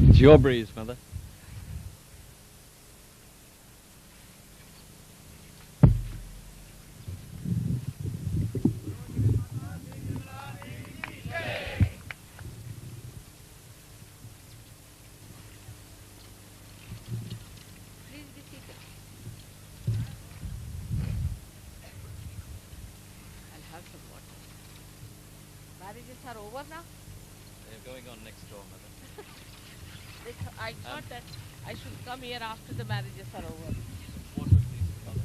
It's your breeze, mother. Please be seated. I'll have some water. Marriages are over now? They're going on next door, mother. I thought that I should come here after the marriages are over. Water, please, mother.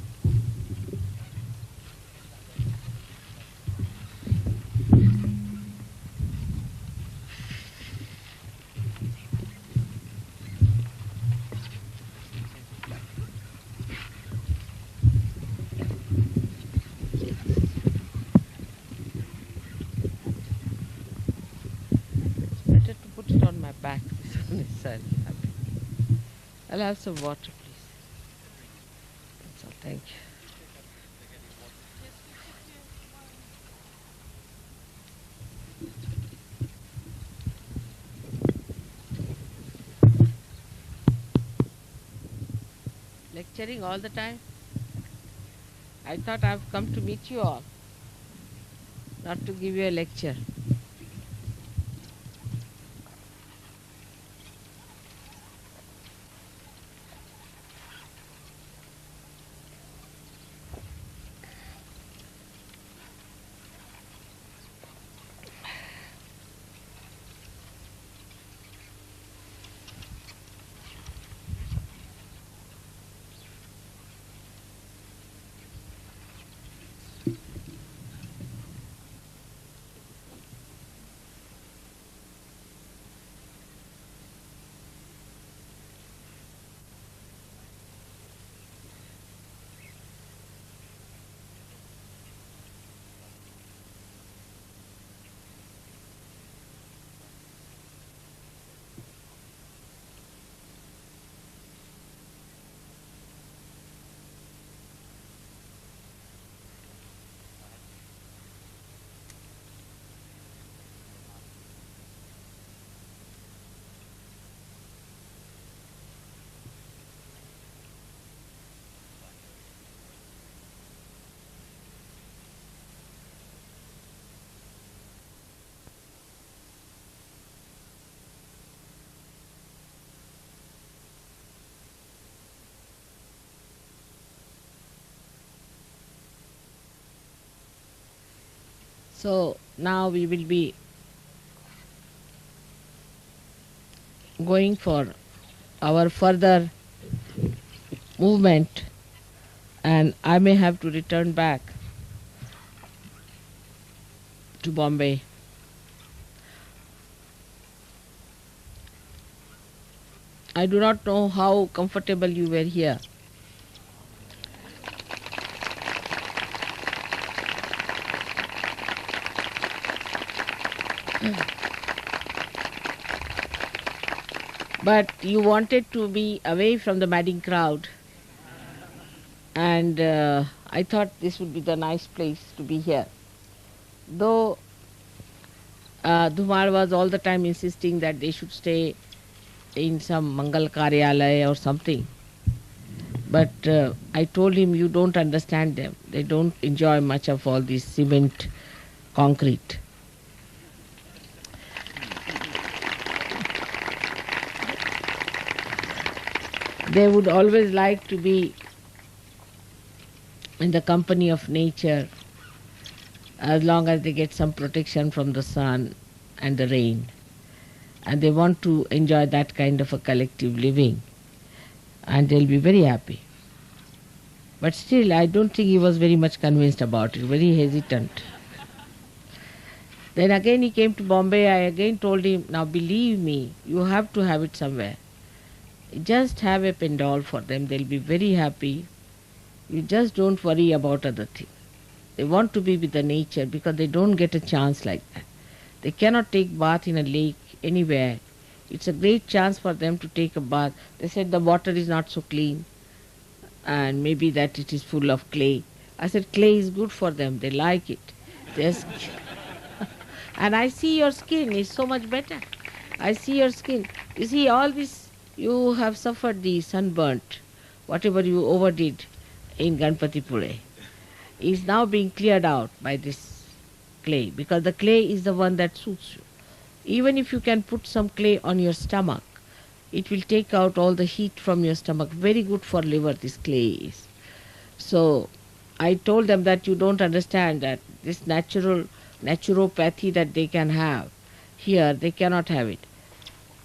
It's better to put it on my back. This is necessarily happy. I'll have some water, please. That's all. Thank you. Lecturing all the time? I thought I've come to meet you all, not to give you a lecture. So now we will be going for our further movement, and I may have to return back to Bombay. I do not know how comfortable you were here. But you wanted to be away from the madding crowd, and I thought this would be the nice place to be here. Though Dhumar was all the time insisting that they should stay in some Mangal Karyalaya or something. But I told him, you don't understand them. They don't enjoy much of all this cement, concrete. They would always like to be in the company of nature as long as they get some protection from the sun and the rain. And they want to enjoy that kind of a collective living. And they'll be very happy. But still, I don't think he was very much convinced about it, very hesitant. Then again he came to Bombay. I again told him, now believe me, you have to have it somewhere. Just have a pendal for them, they'll be very happy. You just don't worry about other things. They want to be with the nature because they don't get a chance like that. They cannot take bath in a lake anywhere. It's a great chance for them to take a bath. They said the water is not so clean and maybe that it is full of clay. I said clay is good for them, they like it. And I see your skin is so much better. I see your skin. You see, all this, you have suffered the sunburnt, whatever you overdid in Ganpati Pule, is now being cleared out by this clay, because the clay is the one that suits you. Even if you can put some clay on your stomach, it will take out all the heat from your stomach. Very good for liver, this clay is. So I told them that you don't understand that this naturopathy that they can have here, they cannot have it.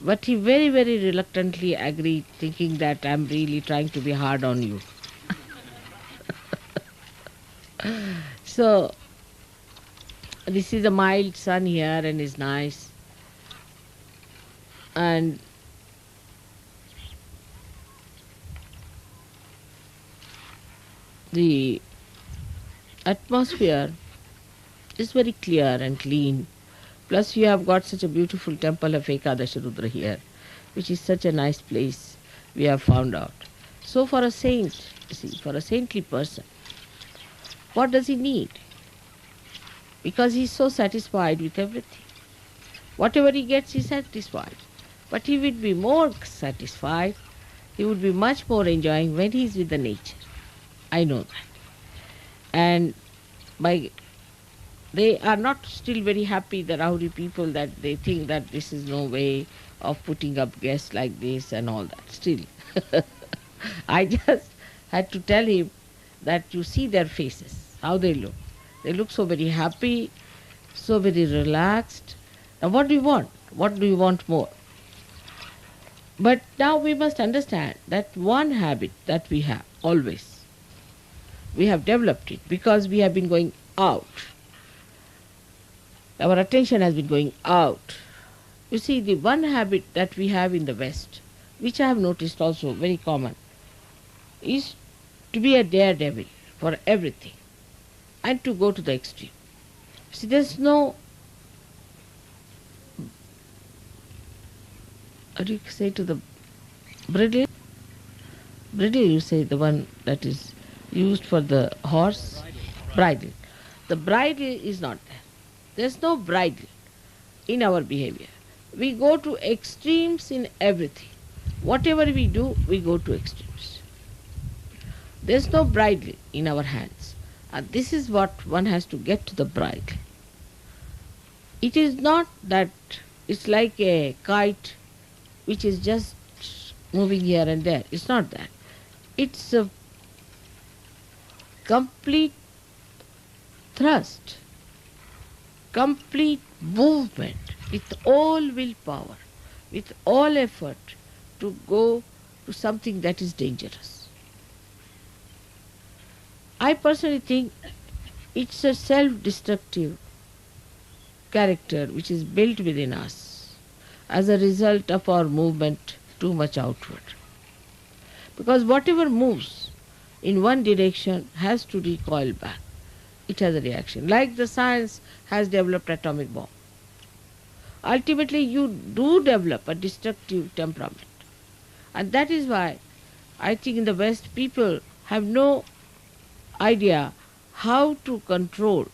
But he very, very reluctantly agreed, thinking that I'm really trying to be hard on you. So this is a mild sun here and is nice. And the atmosphere is very clear and clean. Plus you have got such a beautiful temple of Ekadashi Rudra here, which is such a nice place we have found out. So for a saint, see, for a saintly person, what does he need? Because he is so satisfied with everything. Whatever he gets, he is satisfied. But he would be more satisfied, he would be much more enjoying when he is with the nature. I know that. And they are not still very happy, the Rahuri people, that they think that this is no way of putting up guests like this and all that. Still, I just had to tell him that you see their faces, how they look. They look so very happy, so very relaxed. Now what do you want? What do you want more? But now we must understand that one habit that we have always, we have developed it because we have been going out. Our attention has been going out. You see, the one habit that we have in the West, which I have noticed also very common, is to be a daredevil for everything and to go to the extreme. See, there's no, how do you say to the bridle? Bridle, you say, the one that is used for the horse? Bridle. The bridle is not there. There's no bridle in our behavior. We go to extremes in everything. Whatever we do, we go to extremes. There's no bridle in our hands. And this is what one has to get to, the bridle. It is not that it's like a kite which is just moving here and there. It's not that. It's a complete thrust, complete movement, with all willpower, with all effort, to go to something that is dangerous. I personally think it's a self-destructive character which is built within us as a result of our movement too much outward. Because whatever moves in one direction has to recoil back. It has a reaction. Like the science has developed atomic bomb. Ultimately you do develop a destructive temperament. And that is why I think in the West people have no idea how to control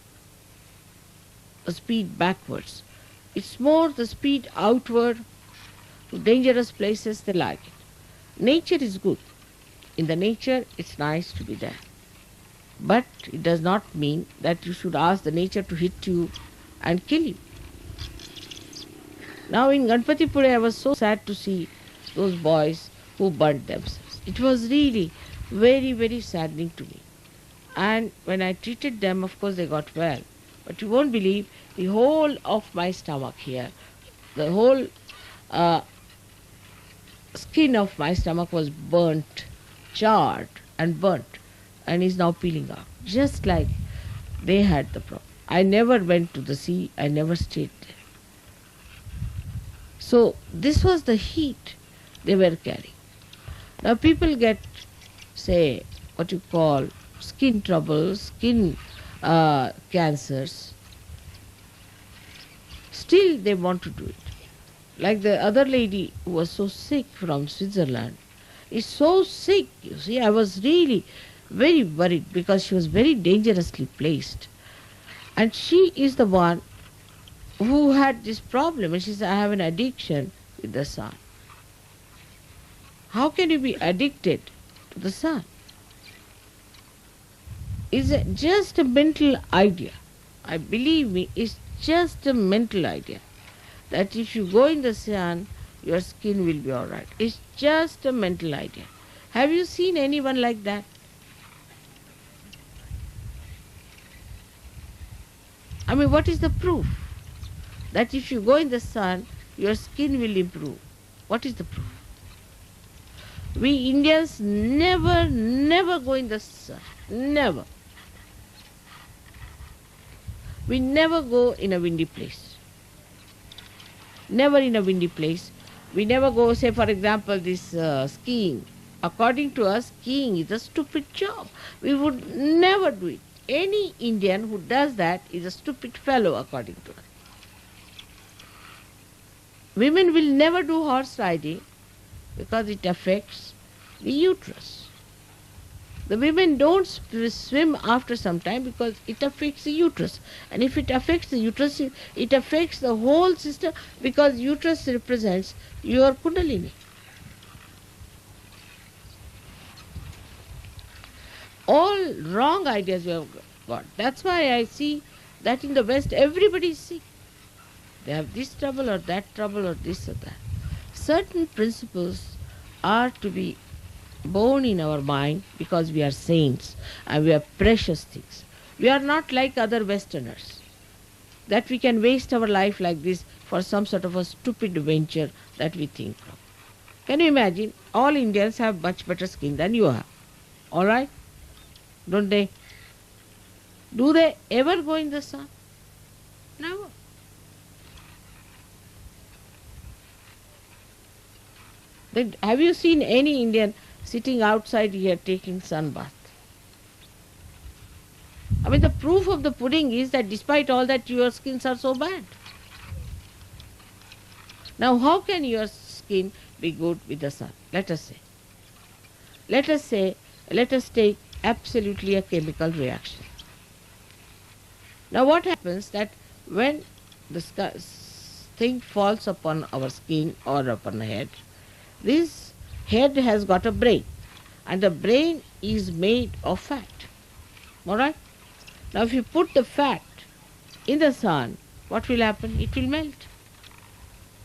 the speed backwards. It's more the speed outward to dangerous places they like it. Nature is good. In the nature it's nice to be there. But it does not mean that you should ask the nature to hit you and kill you. Now in Ganpatipure I was so sad to see those boys who burnt themselves. It was really very, very saddening to me. And when I treated them, of course they got well. But you won't believe, the whole of my stomach here, the whole skin of my stomach was burnt, charred and burnt, and is now peeling out, just like they had the problem. I never went to the sea, I never stayed there. So this was the heat they were carrying. Now people get, say, what you call skin troubles, skin cancers. Still they want to do it. Like the other lady who was so sick from Switzerland, is so sick, you see. I was really very worried because she was very dangerously placed. And she is the one who had this problem, and she said, I have an addiction with the sun. How can you be addicted to the sun? It's just a mental idea. I believe me, it's just a mental idea that if you go in the sun, your skin will be all right. It's just a mental idea. Have you seen anyone like that? I mean, what is the proof that if you go in the sun, your skin will improve? What is the proof? We Indians never go in the sun. Never. We never go in a windy place. Never in a windy place. We never go, say for example, this skiing. According to us, skiing is a stupid job. We would never do it. Any Indian who does that is a stupid fellow, according to us. Women will never do horse riding because it affects the uterus. The women don't swim after some time because it affects the uterus. And if it affects the uterus, it affects the whole system because uterus represents your kundalini. All wrong ideas we have got. That's why I see that in the West everybody is sick. They have this trouble or that trouble or this or that. Certain principles are to be born in our mind because we are saints and we are precious things. We are not like other Westerners, that we can waste our life like this for some sort of a stupid venture that we think of. Can you imagine? All Indians have much better skin than you have. All right? Don't they? Do they ever go in the sun? Never. Then have you seen any Indian sitting outside here taking sun bath? I mean, the proof of the pudding is that despite all that, your skins are so bad. Now, how can your skin be good with the sun? Let us take absolutely a chemical reaction. Now, what happens that when the thing falls upon our skin or upon the head, this head has got a brain, and the brain is made of fat. All right? Now, if you put the fat in the sun, what will happen? It will melt.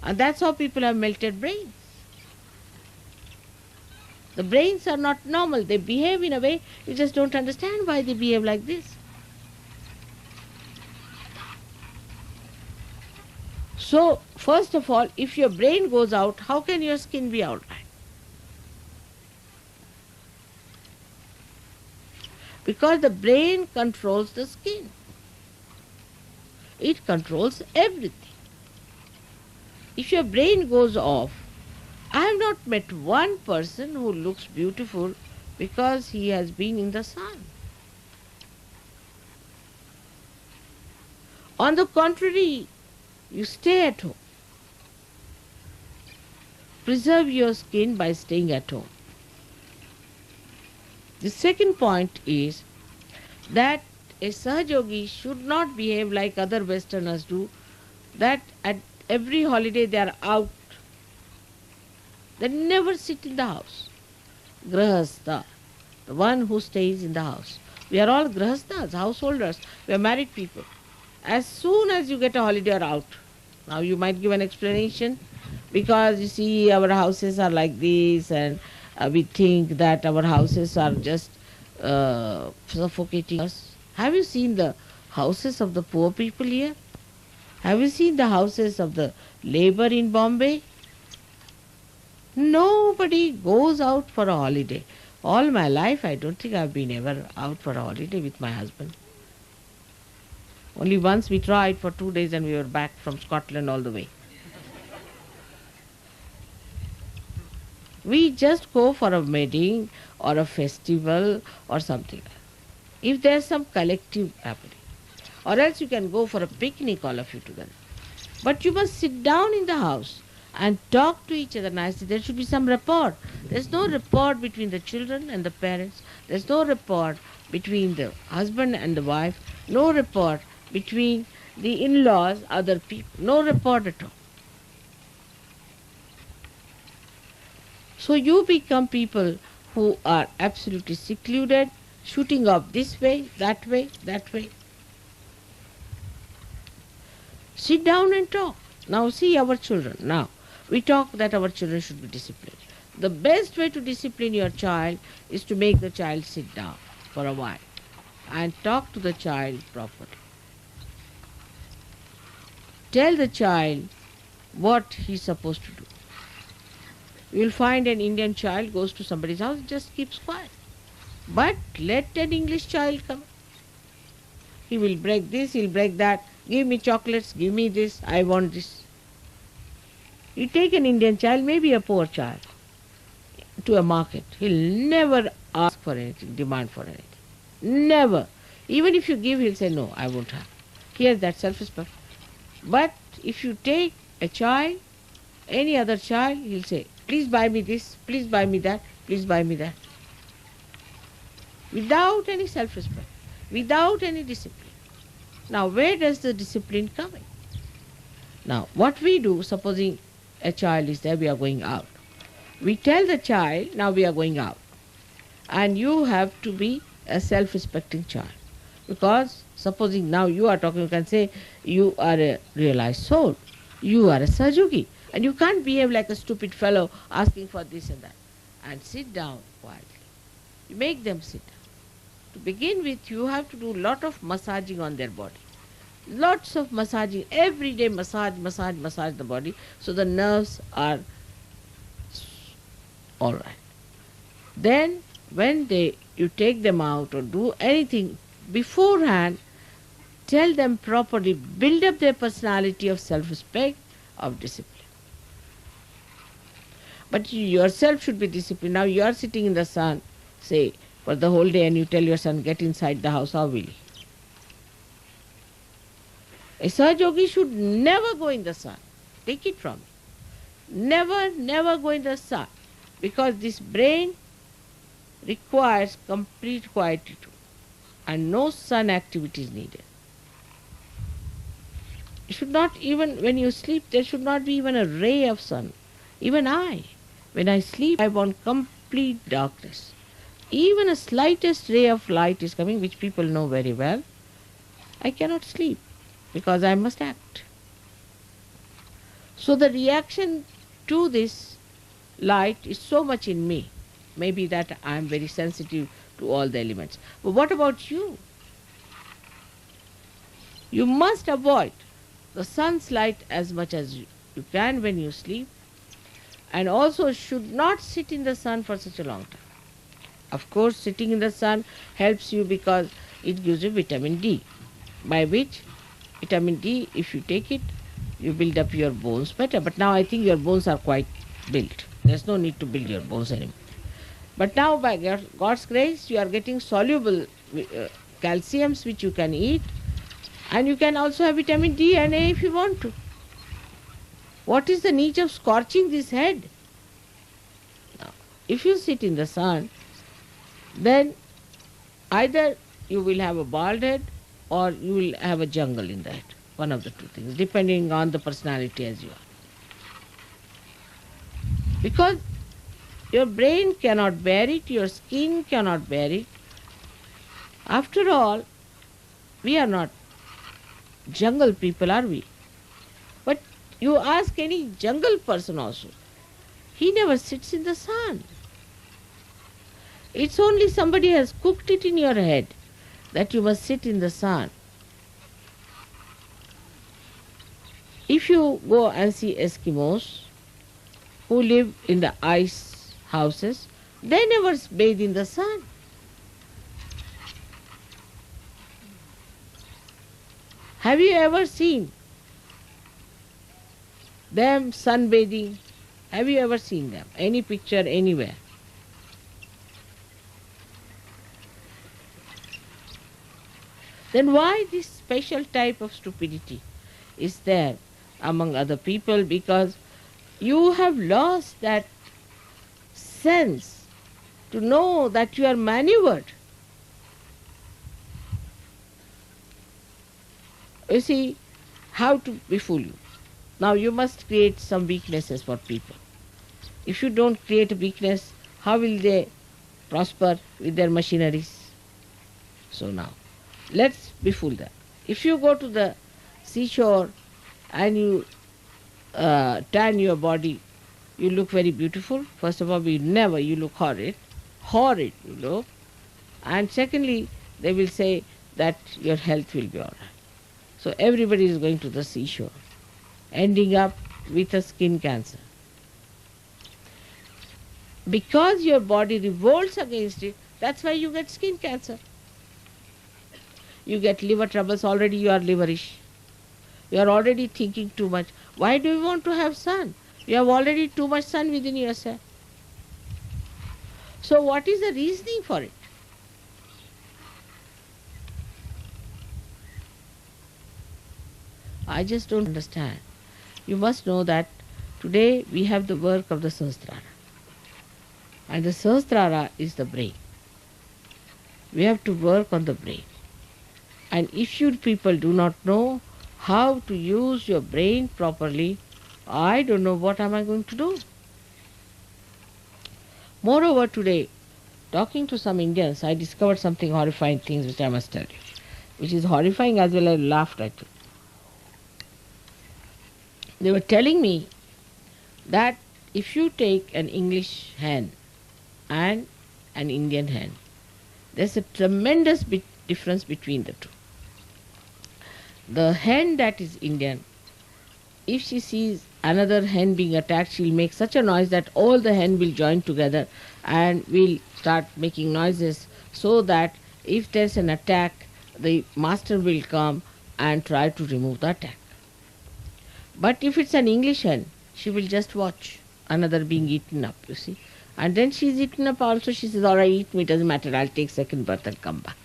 And that's how people have melted brains. The brains are not normal. They behave in a way you just don't understand why they behave like this. So, first of all, if your brain goes out, how can your skin be all right? Because the brain controls the skin. It controls everything. If your brain goes off, I have not met one person who looks beautiful because he has been in the sun. On the contrary, you stay at home. Preserve your skin by staying at home. The second point is that a Sahajogi should not behave like other Westerners do, that at every holiday they are out. They never sit in the house. Grahastha, the one who stays in the house. We are all Grahasthas, householders. We are married people. As soon as you get a holiday, you are out. Now you might give an explanation because you see our houses are like this and we think that our houses are just suffocating us. Have you seen the houses of the poor people here? Have you seen the houses of the labor in Bombay? Nobody goes out for a holiday. All my life, I don't think I've been ever out for a holiday with my husband. Only once we tried for 2 days and we were back from Scotland all the way. We just go for a wedding or a festival or something. If there's some collective happening. Or else you can go for a picnic, all of you together. But you must sit down in the house and talk to each other nicely. There should be some rapport. There's no rapport between the children and the parents. There's no rapport between the husband and the wife. No rapport between the in-laws, other people, no rapport at all. So you become people who are absolutely secluded, shooting off this way, that way, that way. Sit down and talk. Now see our children. Now we talk that our children should be disciplined. The best way to discipline your child is to make the child sit down for a while and talk to the child properly. Tell the child what he's supposed to do. You'll find an Indian child goes to somebody's house, just keeps quiet. But let an English child come. He will break this, he'll break that. Give me chocolates, give me this, I want this. You take an Indian child, maybe a poor child, to a market. He'll never ask for anything, demand for anything. Never. Even if you give, he'll say, no, I won't have. He has that self-respect. But if you take a child, any other child, he'll say, please buy me this, please buy me that, please buy me that. Without any self-respect, without any discipline. Now, where does the discipline come in? Now, what we do, supposing a child is there, we are going out. We tell the child, now we are going out. And you have to be a self-respecting child. Because supposing now you are talking, you can say, you are a realized soul. You are a Sahajogi. And you can't behave like a stupid fellow asking for this and that. And sit down quietly. You make them sit down. To begin with, you have to do a lot of massaging on their body. Lots of massaging. Every day massage the body so the nerves are all right. Then when you take them out or do anything beforehand, tell them properly, build up their personality of self-respect, of discipline. But you yourself should be disciplined. Now you are sitting in the sun, say, for the whole day, and you tell your son, get inside the house, how will he? A Sahajogi should never go in the sun. Take it from me. Never go in the sun. Because this brain requires complete quietude and no sun activity is needed. It should not even, when you sleep, there should not be even a ray of sun. Even when I sleep, I want complete darkness. Even a slightest ray of light is coming, which people know very well, I cannot sleep because I must act. So the reaction to this light is so much in me. Maybe that I am very sensitive to all the elements. But what about you? You must avoid the sun's light as much as you can when you sleep, and also should not sit in the sun for such a long time. Of course, sitting in the sun helps you because it gives you vitamin D, by which vitamin D, if you take it, you build up your bones better. But now I think your bones are quite built. There's no need to build your bones anymore. But now by God's grace, you are getting soluble calciums which you can eat, and you can also have vitamin D and A if you want to. What is the need of scorching this head? Now, if you sit in the sun, then either you will have a bald head or you will have a jungle in the head. One of the two things, depending on the personality as you are. Because your brain cannot bear it, your skin cannot bear it. After all, we are not jungle people, are we? But you ask any jungle person also, he never sits in the sun. It's only somebody has cooked it in your head that you must sit in the sun. If you go and see Eskimos who live in the ice houses, they never bathe in the sun. Have you ever seen them sunbathing? Have you ever seen them? Any picture anywhere? Then why this special type of stupidity is there among other people? Because you have lost that sense to know that you are maneuvered. You see, how to befool you. Now you must create some weaknesses for people. If you don't create a weakness, how will they prosper with their machineries? So now, let's befool them. If you go to the seashore and you tan your body, you look very beautiful. First of all, you look horrid. Horrid you look. And secondly, they will say that your health will be all right. So everybody is going to the seashore, ending up with a skin cancer. Because your body revolts against it, that's why you get skin cancer. You get liver troubles, already you are liverish. You are already thinking too much. Why do you want to have sun? You have already too much sun within yourself. So what is the reasoning for it? I just don't understand. You must know that today we have the work of the Sahasrara. And the Sahasrara is the brain. We have to work on the brain. And if you people do not know how to use your brain properly, I don't know what am I going to do. Moreover, today, talking to some Indians, I discovered something horrifying things which I must tell you. Which is horrifying as well as I laughed at it. They were telling me that if you take an English hen and an Indian hen, there's a tremendous difference between the two. The hen that is Indian, if she sees another hen being attacked, she'll make such a noise that all the hen will join together and will start making noises so that if there's an attack, the master will come and try to remove the attack. But if it's an English hen, she will just watch another being eaten up, you see. And then she's eaten up also, she says, all right, eat me, doesn't matter, I'll take second birth and come back.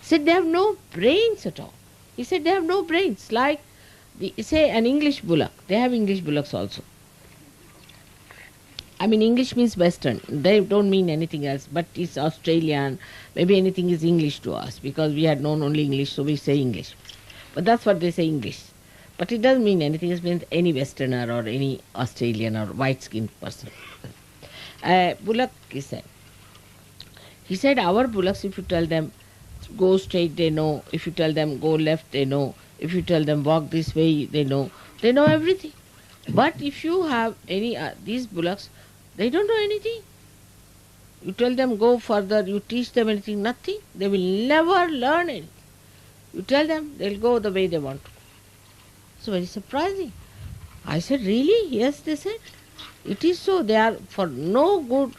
Said they have no brains at all. He said they have no brains. Like, say an English bullock. They have English bullocks also. I mean, English means Western. They don't mean anything else, but it's Australian. Maybe anything is English to us because we had known only English, so we say English. But that's what they say, English. But it doesn't mean anything. It means any Westerner or any Australian or white-skinned person. Bullock, he said. He said, our bullocks, if you tell them, go straight, they know. If you tell them, go left, they know. If you tell them, walk this way, they know. They know everything. But if you have any, these bullocks, they don't know anything. You tell them, go further, you teach them anything, nothing. They will never learn anything. You tell them, they'll go the way they want to go. It's very surprising. I said, really? Yes, they said. It is so. They are for no good.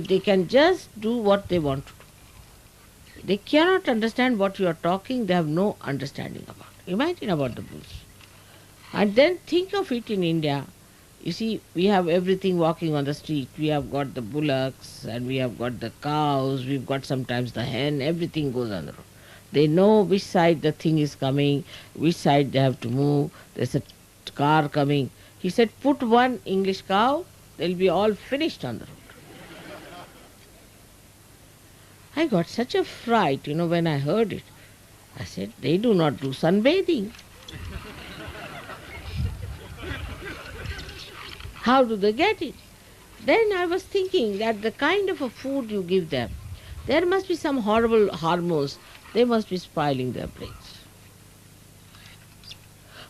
They can just do what they want to do. They cannot understand what you are talking. They have no understanding about it. Imagine about the bulls. And then think of it in India. You see, we have everything walking on the street. We have got the bullocks and we have got the cows. We've got sometimes the hen. Everything goes on the road. They know which side the thing is coming, which side they have to move. There's a car coming. He said, put one English cow, they'll be all finished on the road. I got such a fright, when I heard it. I said, they do not do sunbathing. How do they get it? Then I was thinking that the kind of a food you give them, there must be some horrible hormones. They must be spoiling their brains.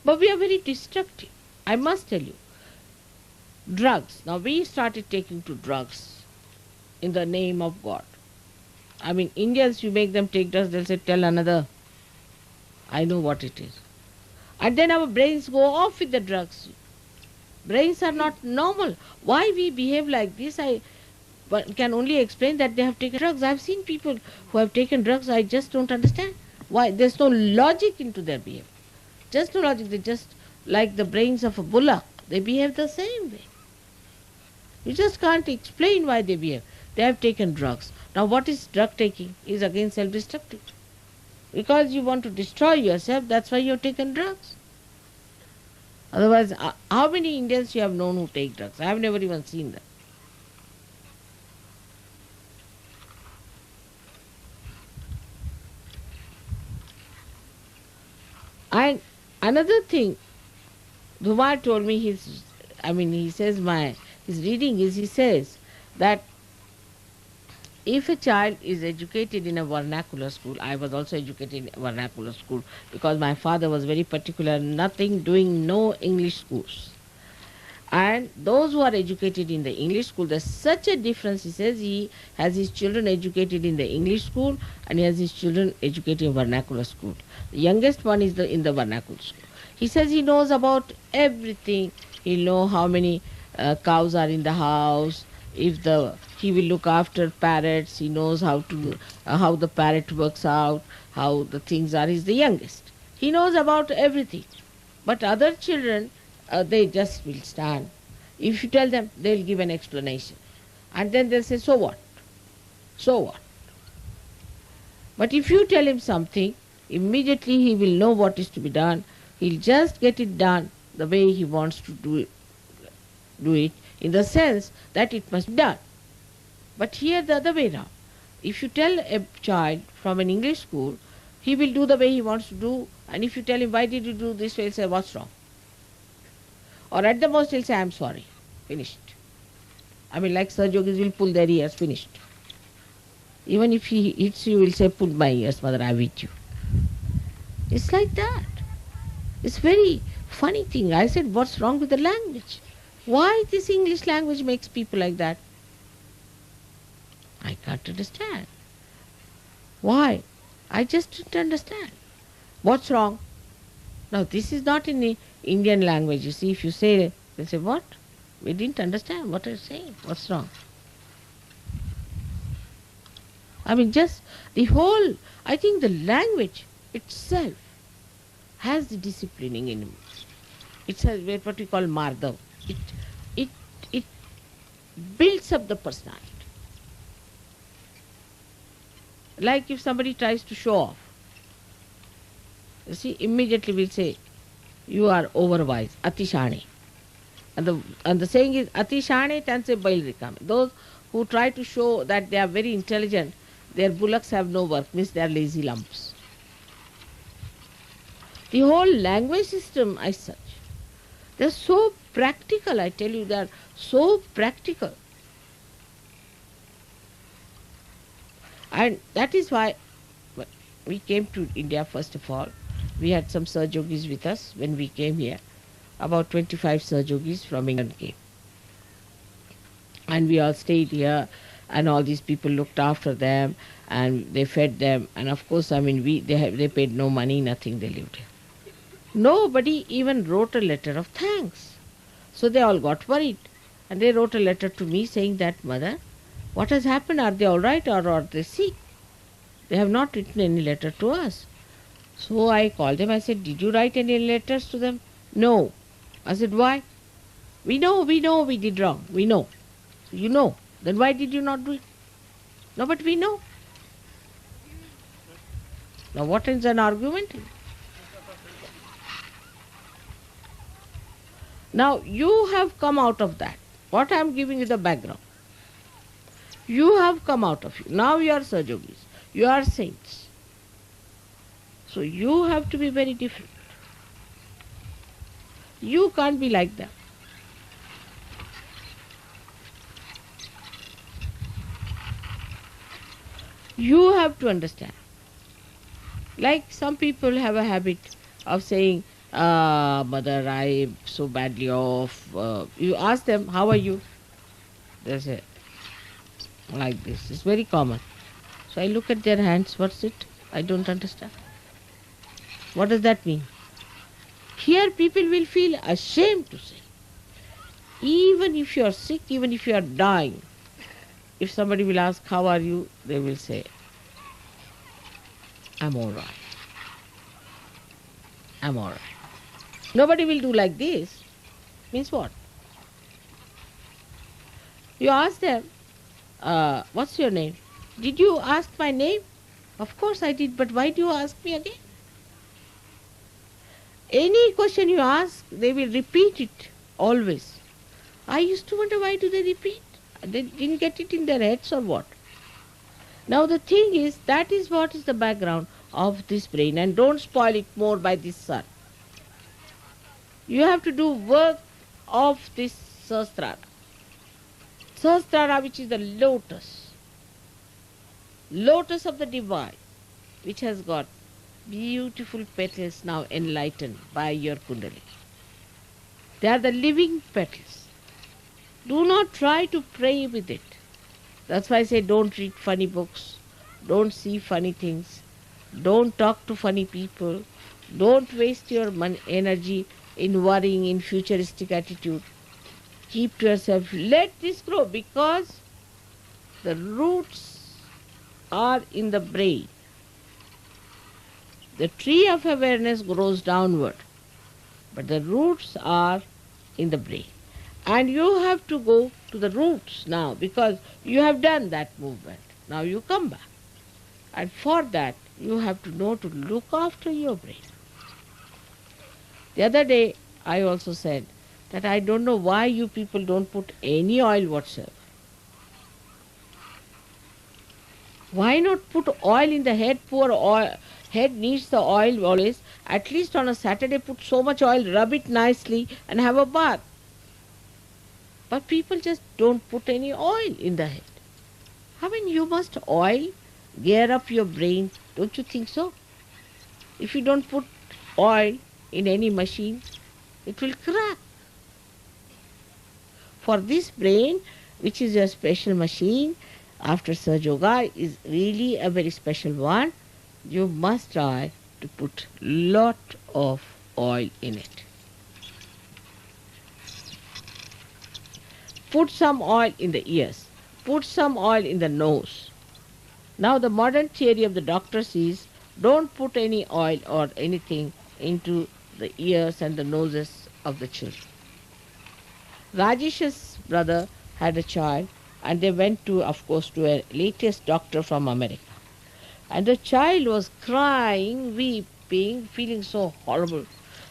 But we are very destructive. I must tell you. Drugs. Now we started taking to drugs in the name of God. I mean, Indians, you make them take drugs, they'll say, tell another. I know what it is. And then our brains go off with the drugs. Brains are not normal. Why we behave like this, I can only explain that they have taken drugs. I've seen people who have taken drugs, I just don't understand. Why? There's no logic into their behavior. Just no logic. They just like the brains of a bullock. They behave the same way. You just can't explain why they behave. They have taken drugs. Now what is drug taking? Is again self-destructive. Because you want to destroy yourself, that's why you have taken drugs. Otherwise, how many Indians you have known who take drugs? I have never even seen them. And another thing, Dhumar told me he says his reading is, he says that if a child is educated in a vernacular school, I was also educated in a vernacular school because my father was very particular, doing no English schools. And those who are educated in the English school, there's such a difference. He says he has his children educated in the English school and he has his children educated in vernacular school. The youngest one is in the vernacular school. He says he knows about everything. He'll know how many cows are in the house. He will look after parrots. He knows how the parrot works out, how the things are. He's the youngest. He knows about everything. But other children, they just will stand. If you tell them, they'll give an explanation. And then they'll say, so what? So what? But if you tell him something, immediately he will know what is to be done. He'll just get it done the way he wants to do it, in the sense that it must be done. But here the other way now. If you tell a child from an English school, he will do the way he wants to do. And if you tell him, why did you do this way, he'll say, what's wrong? Or at the most he'll say, I'm sorry. Finished. Like Sir Yogis will pull their ears, finished. Even if he hits you, he'll say, pull my ears, mother, I've hit you. It's like that. It's very funny thing. I said, what's wrong with the language? Why this English language makes people like that? I can't understand. Why? I just didn't understand. What's wrong? Now this is not in the Indian language. You see, if you say, they say, what? We didn't understand what you're saying. What's wrong? Just the whole, I think the language itself has the disciplining in it. It has what we call Mardhav. It builds up the personality. Like if somebody tries to show off, you see, immediately we'll say, you are overwise, atishane. And the saying is, atishane tanse bail rikame. Those who try to show that they are very intelligent, their bullocks have no work, means they are lazy lumps. The whole language system as such, they're so practical, I tell you, they're so practical. And that is why we came to India first of all. We had some Sir Yogis with us when we came here. About 25 Sir Yogis from England came. And we all stayed here, and all these people looked after them and they fed them. And of course, they paid no money, nothing, they lived here. Nobody even wrote a letter of thanks. So they all got worried. And they wrote a letter to me saying that, Mother, what has happened? Are they all right or are they sick? They have not written any letter to us. So I called them. I said, did you write any letters to them? No. I said, why? We know we did wrong. We know. You know. Then why did you not do it? No, but we know. Now what is an argument? Now you have come out of that. What I am giving you the background. You have come out of it. Now you are Sir Yogis. You are saints. So you have to be very different. You can't be like them. You have to understand. Like some people have a habit of saying, Mother, I'm so badly off. You ask them, how are you? They say, like this. It's very common. So I look at their hands. What's it? I don't understand. What does that mean? Here people will feel ashamed to say. Even if you are sick, even if you are dying, if somebody will ask, how are you? They will say, I'm all right. I'm all right. Nobody will do like this. Means what? You ask them, what's your name? Did you ask my name? Of course I did, but why do you ask me again? Any question you ask, they will repeat it always. I used to wonder, why do they repeat? They didn't get it in their heads or what? Now the thing is, that is what is the background. of this brain and don't spoil it more by this sun. You have to do work of this Sahasrara. Sahasrara, which is the lotus of the divine, which has got beautiful petals now enlightened by your Kundalini. They are the living petals. Do not try to pray with it. That's why I say don't read funny books, don't see funny things, don't talk to funny people, don't waste your energy in worrying, in futuristic attitude. Keep to yourself, let this grow, because the roots are in the brain. The tree of awareness grows downward, but the roots are in the brain. And you have to go to the roots now, because you have done that movement. Now you come back. And for that, you have to know to look after your brain. The other day, I also said that I don't know why you people don't put any oil whatsoever. Why not put oil in the head? Poor oil. Head needs the oil always. At least on a Saturday, put so much oil, rub it nicely and have a bath. But people just don't put any oil in the head. I mean, you must oil, gear up your brain. Don't you think so? If you don't put oil in any machine, it will crack. For this brain, which is a special machine, after Sahaja Yoga, is really a very special one, you must try to put lot of oil in it. Put some oil in the ears. Put some oil in the nose. Now the modern theory of the doctors is don't put any oil or anything into the ears and the noses of the children. Rajesh's brother had a child and they went to, of course, to a latest doctor from America. And the child was crying, weeping, feeling so horrible.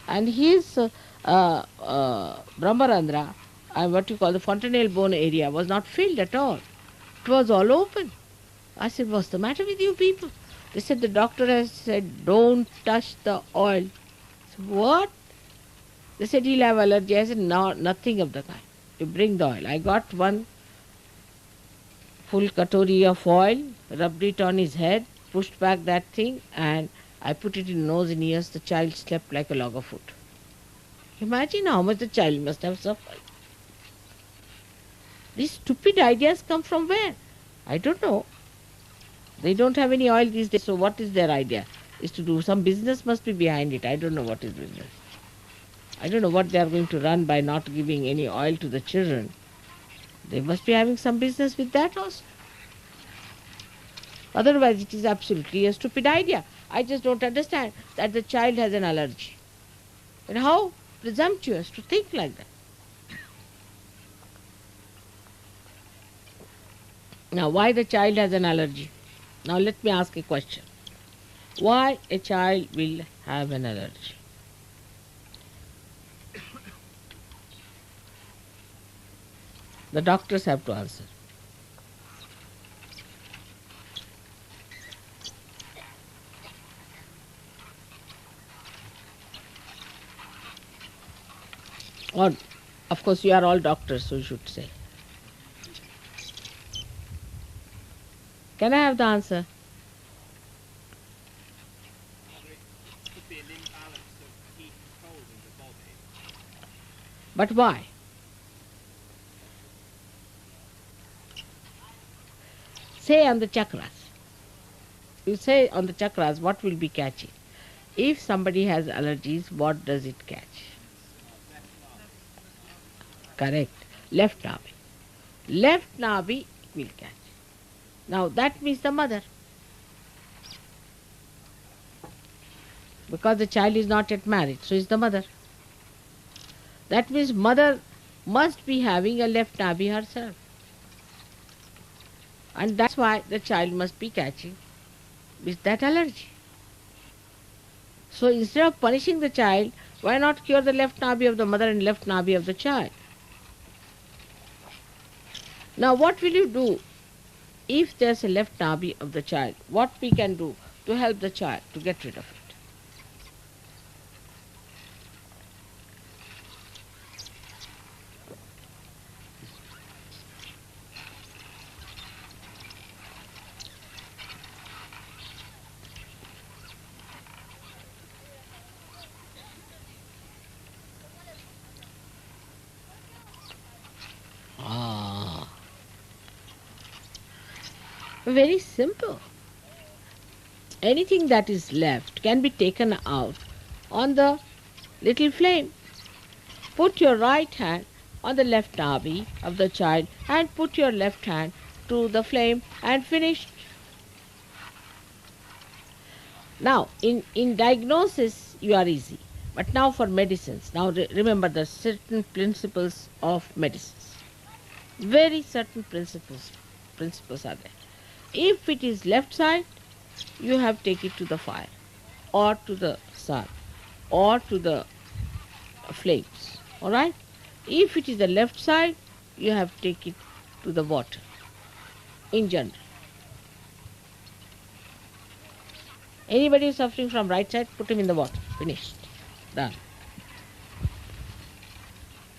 And his Brahmarandra, what you call the fontanelle bone area, was not filled at all. It was all open. I said, what's the matter with you people? They said, the doctor has said, don't touch the oil. I said, what? They said, he'll have allergy. I said, no, nothing of the kind. You bring the oil. I got one full katori of oil, rubbed it on his head, pushed back that thing, and I put it in nose and ears. The child slept like a log of wood. Imagine how much the child must have suffered. These stupid ideas come from where? I don't know. They don't have any oil these days, so what is their idea? Is to do some business must be behind it. I don't know what is business. I don't know what they are going to run by not giving any oil to the children. They must be having some business with that also. Otherwise it is absolutely a stupid idea. I just don't understand that the child has an allergy. And how presumptuous to think like that. Now, why the child has an allergy? Now, let me ask a question. Why a child will have an allergy? The doctors have to answer. Or, of course, you are all doctors, so you should say. Can I have the answer? Could be an imbalance of heat and cold in the body. But why? Say on the chakras. You say on the chakras, what will be catching? If somebody has allergies, what does it catch? Correct. Left navi. Left navi will catch. Now that means the mother. Because the child is not yet married, so is the mother. That means mother must be having a left navi herself. And that's why the child must be catching with that allergy. So instead of punishing the child, why not cure the left navi of the mother and left navi of the child? Now what will you do if there's a left navi of the child? What we can do? to help the child to get rid of it. Ah. Very simple. Anything that is left can be taken out on the little flame. Put your right hand on the left navi of the child and put your left hand to the flame and finish. Now, in diagnosis, you are easy. But now for medicines. Now remember the certain principles of medicines. Very certain principles are there. If it is left side, you have to take it to the fire or to the sun or to the flames. Alright? If it is the left side, you have to take it to the water in general. Anybody who is suffering from right side, put him in the water. Finished. Done.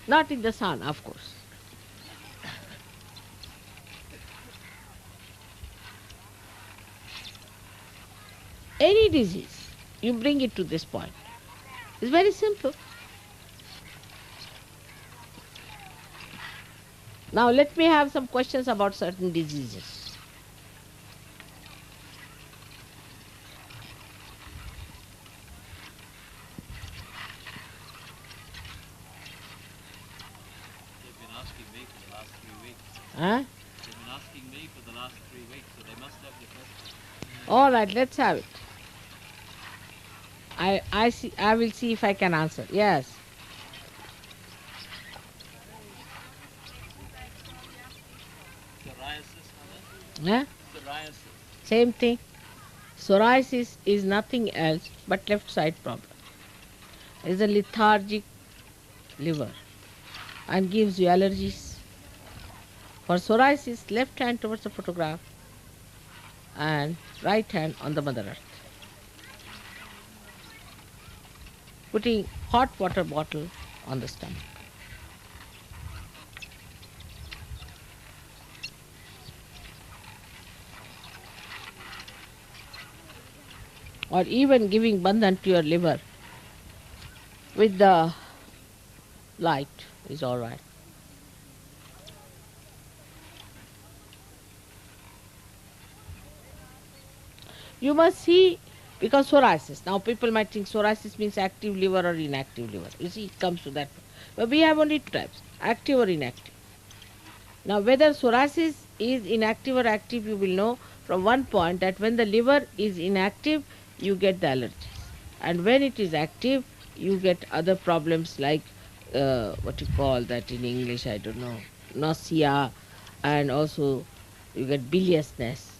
Not in the sun, of course. Any disease, you bring it to this point. It's very simple. Now let me have some questions about certain diseases. They've been asking me for the last 3 weeks. Huh? They've been asking me for the last 3 weeks, so they must have the question. All right, let's have it. I will see if I can answer. Yes. Psoriasis, Huh? psoriasis. Same thing. Psoriasis is nothing else but left side problem. It's a lethargic liver and gives you allergies. For psoriasis, left hand towards the photograph and right hand on the Mother Earth. Putting hot water bottle on the stomach. Or even giving bandhan to your liver with the light is all right. You must see, because psoriasis. Now people might think psoriasis means active liver or inactive liver. You see, it comes to that. But we have only two types, active or inactive. Now whether psoriasis is inactive or active, you will know from one point that when the liver is inactive, you get the allergies. And when it is active, you get other problems like, what you call that in English, I don't know, nausea, and also you get biliousness.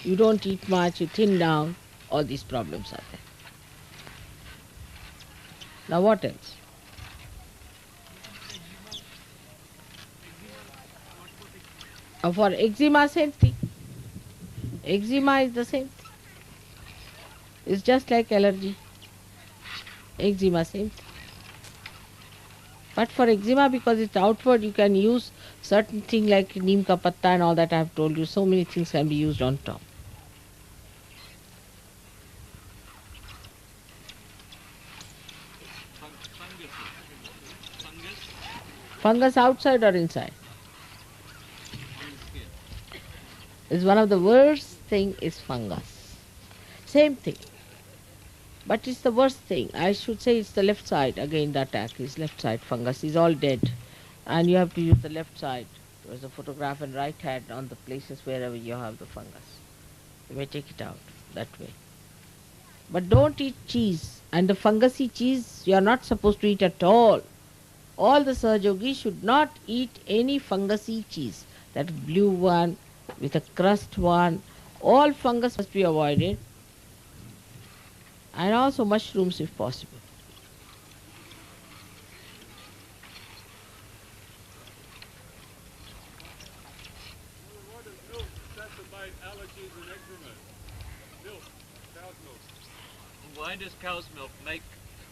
You don't eat much, you thin down, all these problems are there. Now what else? For eczema, same thing. Eczema is the same thing. It's just like allergy. Eczema, same thing. But for eczema, because it's outward, you can use certain thing like neem ka patta and all that I have told you. So many things can be used on top. Fungus outside or inside? Is one of the worst thing is fungus. Same thing. But it's the worst thing. I should say it's the left side. Again, the attack is left side. Fungus is all dead. And you have to use the left side as a photograph and right hand on the places wherever you have the fungus. You may take it out that way. But don't eat cheese. And the fungusy cheese you are not supposed to eat at all. All the Sahajogis should not eat any fungusy cheese. That blue one with a crust one. All fungus must be avoided. And also mushrooms if possible. Why does cow's milk make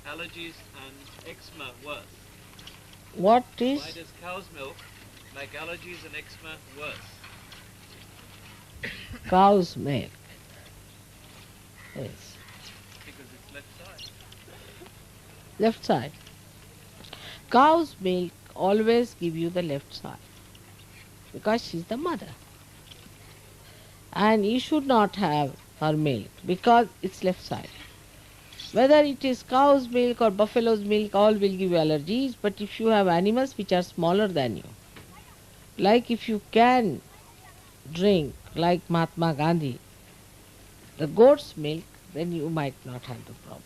allergies and eczema worse? What Why is does cow's milk make allergies and eczema worse? cow's milk? Yes. Because it's left side. Left side. Cow's milk always give you the left side because she's the mother. And you should not have her milk because it's left side. Whether it is cow's milk or buffalo's milk, all will give you allergies. But if you have animals which are smaller than you, like if you can drink, like Mahatma Gandhi, the goat's milk, then you might not have the problem.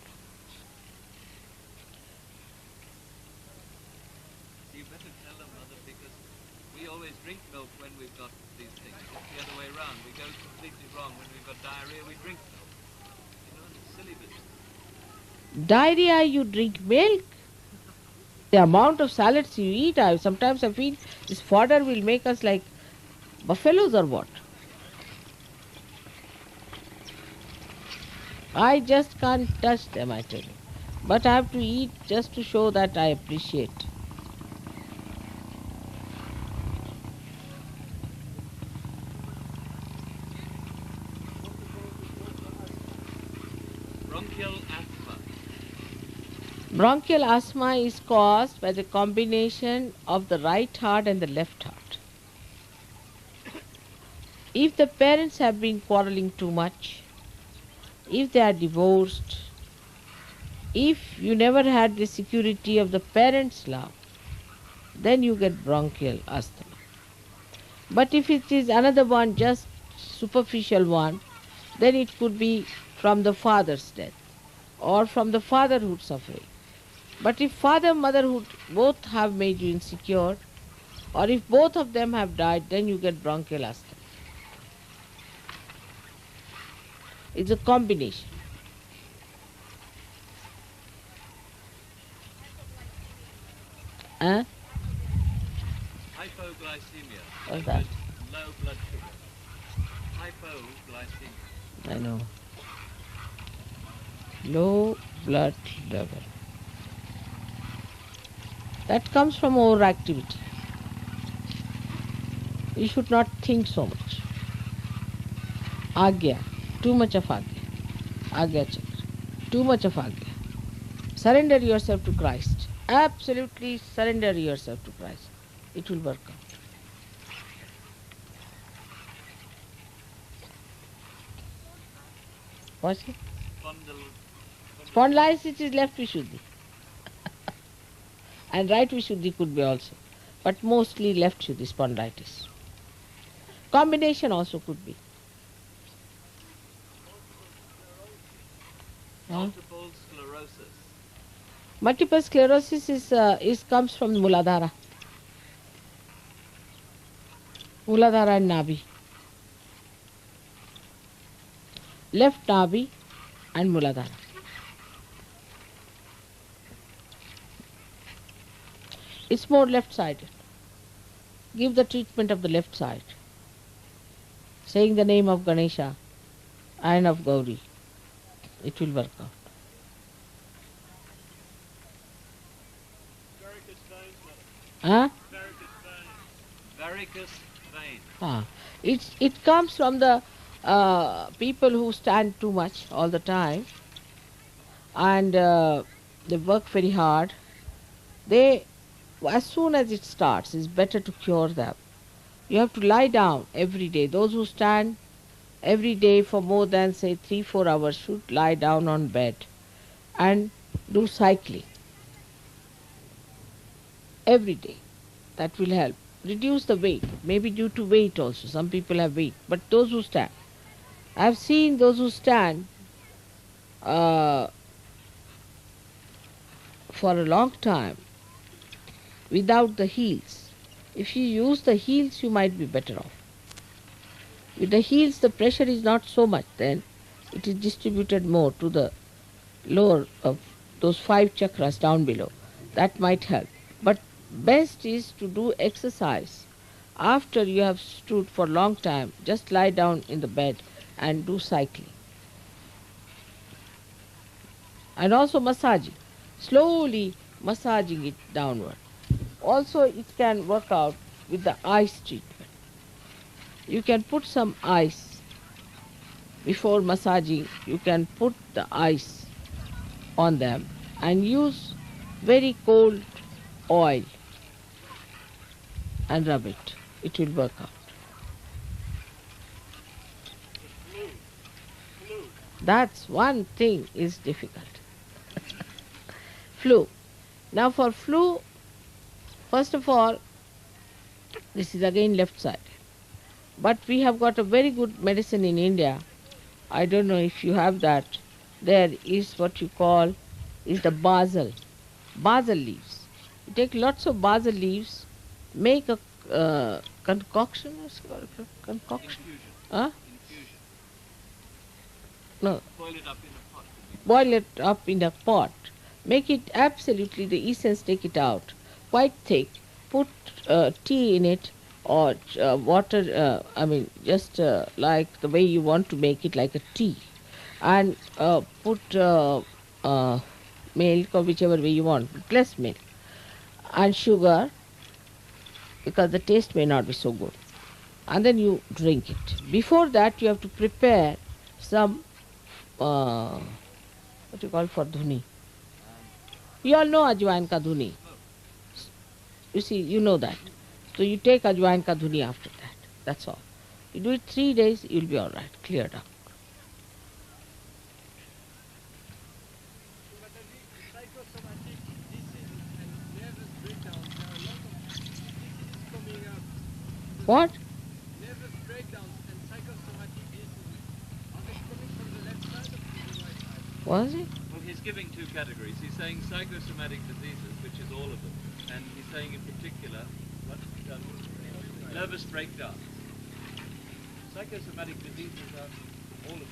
You better tell them, mother, because we always drink milk when we've got these things. It's the other way around. We go completely wrong. When we've got diarrhea, we drink milk. You know, it's silly business. Diarrhea, you drink milk. The amount of salads you eat, sometimes I feel this fodder will make us like buffaloes or what. I just can't touch them, I tell you. But I have to eat just to show that I appreciate. Bronchial asthma. Bronchial asthma is caused by the combination of the right heart and the left heart. If the parents have been quarreling too much, if they are divorced, if you never had the security of the parents' love, then you get bronchial asthma. But if it is another one, just superficial one, then it could be from the father's death or from the fatherhood suffering. But if father and motherhood both have made you insecure, or if both of them have died, then you get bronchial asthma. It's a combination. Huh? Hypoglycemia. What's that? Low blood sugar. Hypoglycemia. I know. Low blood level. That comes from overactivity. You should not think so much. Agya. Too much of Agya. Agya Chakra. Too much of Agya. Surrender yourself to Christ. Absolutely surrender yourself to Christ. It will work out. What's it? Spondylitis is left Vishuddhi. And right Vishuddhi could be also. But mostly left Vishuddhi spondylitis. Combination also could be. Multiple sclerosis. Multiple sclerosis is comes from Muladhara. Muladhara and Nabi. Left Nabi and Muladhara. It's more left-sided. Give the treatment of the left side. Saying the name of Ganesha and of Gauri. It will work out. Varicose veins, Huh? mother. Varicose veins. Varicose vein. It comes from the people who stand too much all the time and they work very hard. As soon as it starts, it's better to cure them. You have to lie down every day. Those who stand every day for more than say 3-4 hours should lie down on bed and do cycling every day. That will help. Reduce the weight, maybe due to weight also. Some people have weight, but those who stand. I have seen those who stand for a long time without the heels. If you use the heels, you might be better off. With the heels, the pressure is not so much, then it is distributed more to the lower of those 5 chakras down below. That might help. But best is to do exercise After you have stood for a long time, just lie down in the bed and do cycling. And also massaging, slowly massaging it downward. Also, it can work out with the ice treatment. You can put some ice before massaging. You can put the ice on them and use very cold oil and rub it. It will work out. That's one thing is difficult. Flu. Now for flu, first of all, this is again left side. But we have got a very good medicine in India. I don't know if you have that. There is what you call is the basil. Basil leaves. You take lots of basil leaves, make a concoction. What's it called? Concoction. Infusion. Huh? Infusion. No. Boil it up in a pot. Boil it up in a pot. Make it absolutely the essence. Take it out, quite thick. Put tea in it or water. Just like the way you want to make it, like a tea, and put milk or whichever way you want, plus milk and sugar, because the taste may not be so good. And then you drink it. Before that, you have to prepare some what you call for dhuni. You all know ajwain ka dhuni. You see, you know that. So you take ajwain ka dhuni after that. That's all. You do it 3 days, you'll be all right, cleared up. Psychosomatic diseases and nervous breakdowns, there are a lot of diseases coming up. What? Nervous breakdowns and psychosomatic diseases, are they coming from the left side or from the right side? Was it? Well, he's giving two categories. He's saying psychosomatic diseases, which is all of them, and he's saying in particular what nervous breakdowns. Psychosomatic diseases are all of them.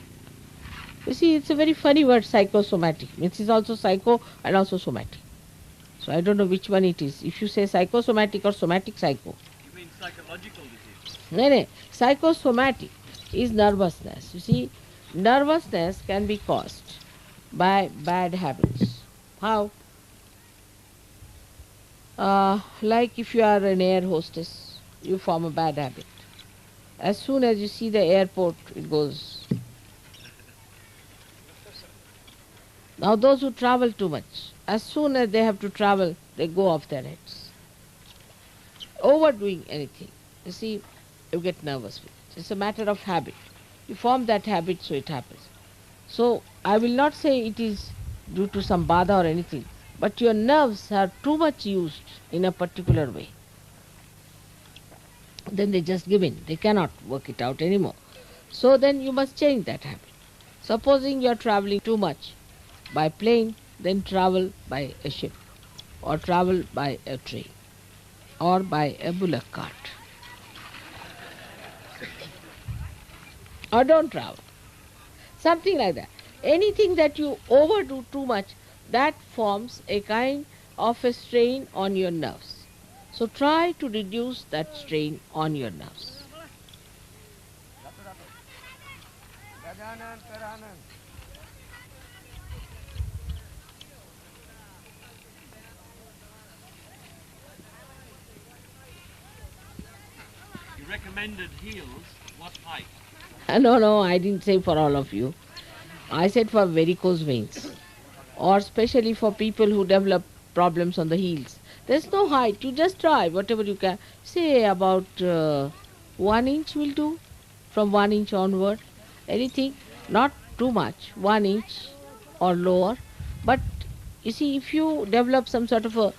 You see, it's a very funny word, psychosomatic. It is also psycho and also somatic. So I don't know which one it is. If you say psychosomatic or somatic psycho. You mean psychological diseases? No. Psychosomatic is nervousness. You see, nervousness can be caused by bad habits. How? Like if you are an air hostess, you form a bad habit. As soon as you see the airport, it goes. Now those who travel too much, as soon as they have to travel, they go off their heads. Overdoing anything, you see, you get nervous with it. It's a matter of habit. You form that habit, so it happens. So I will not say it is due to some bada or anything, but your nerves are too much used in a particular way. Then they just give in. They cannot work it out anymore. So then you must change that habit. Supposing you are traveling too much by plane, then travel by a ship, or travel by a train, or by a bullock cart. Or don't travel. Something like that. Anything that you overdo too much, that forms a kind of a strain on your nerves. So try to reduce that strain on your nerves. You recommended heels. What height? No, I didn't say for all of you. I said for varicose veins, or especially for people who develop problems on the heels. There's no height. You just try whatever you can. Say about 1 inch will do, from 1 inch onward. Anything, not too much, 1 inch or lower. But you see, if you develop some sort of a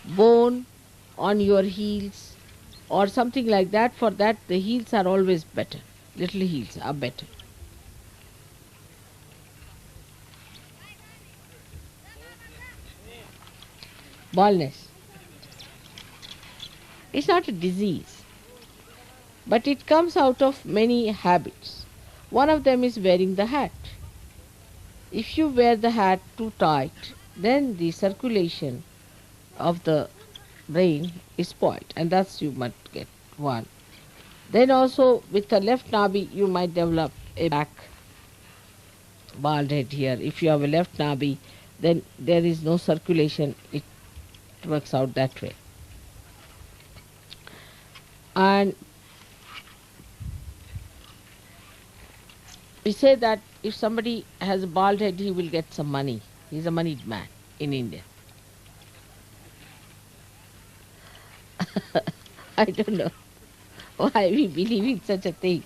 bone on your heels or something like that, for that the heels are always better. Little heels are better. Baldness. It's not a disease, but it comes out of many habits. One of them is wearing the hat. If you wear the hat too tight, then the circulation of the brain is spoiled, and thus you might get one. Then also with the left nabi you might develop a back bald head here. If you have a left nabi, then there is no circulation. It works out that way. And we say that if somebody has a bald head, he will get some money. He's a moneyed man in India. I don't know why we believe in such a thing,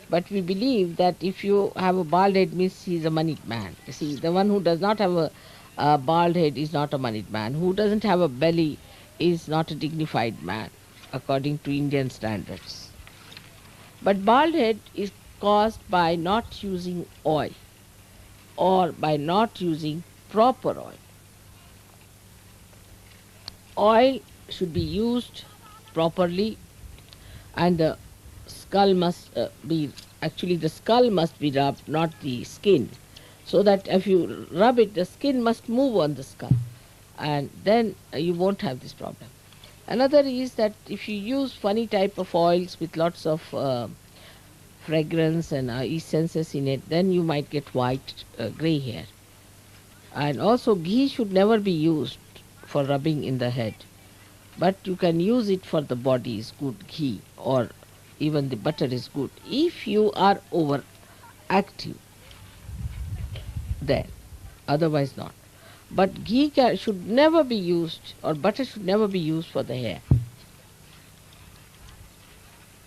but we believe that if you have a bald head means he's a moneyed man. You see, the one who does not have a bald head is not a moneyed man. Who doesn't have a belly is not a dignified man, according to Indian standards. But bald head is caused by not using oil or by not using proper oil. Oil should be used properly, and the skull must the skull must be rubbed, not the skin, so that if you rub it, the skin must move on the skull, and then you won't have this problem. Another is that if you use funny type of oils with lots of fragrance and essences in it, then you might get white, grey hair. And also ghee should never be used for rubbing in the head, but you can use it for the body is good ghee, or even the butter is good if you are overactive, then otherwise not. But should never be used, or butter should never be used for the hair.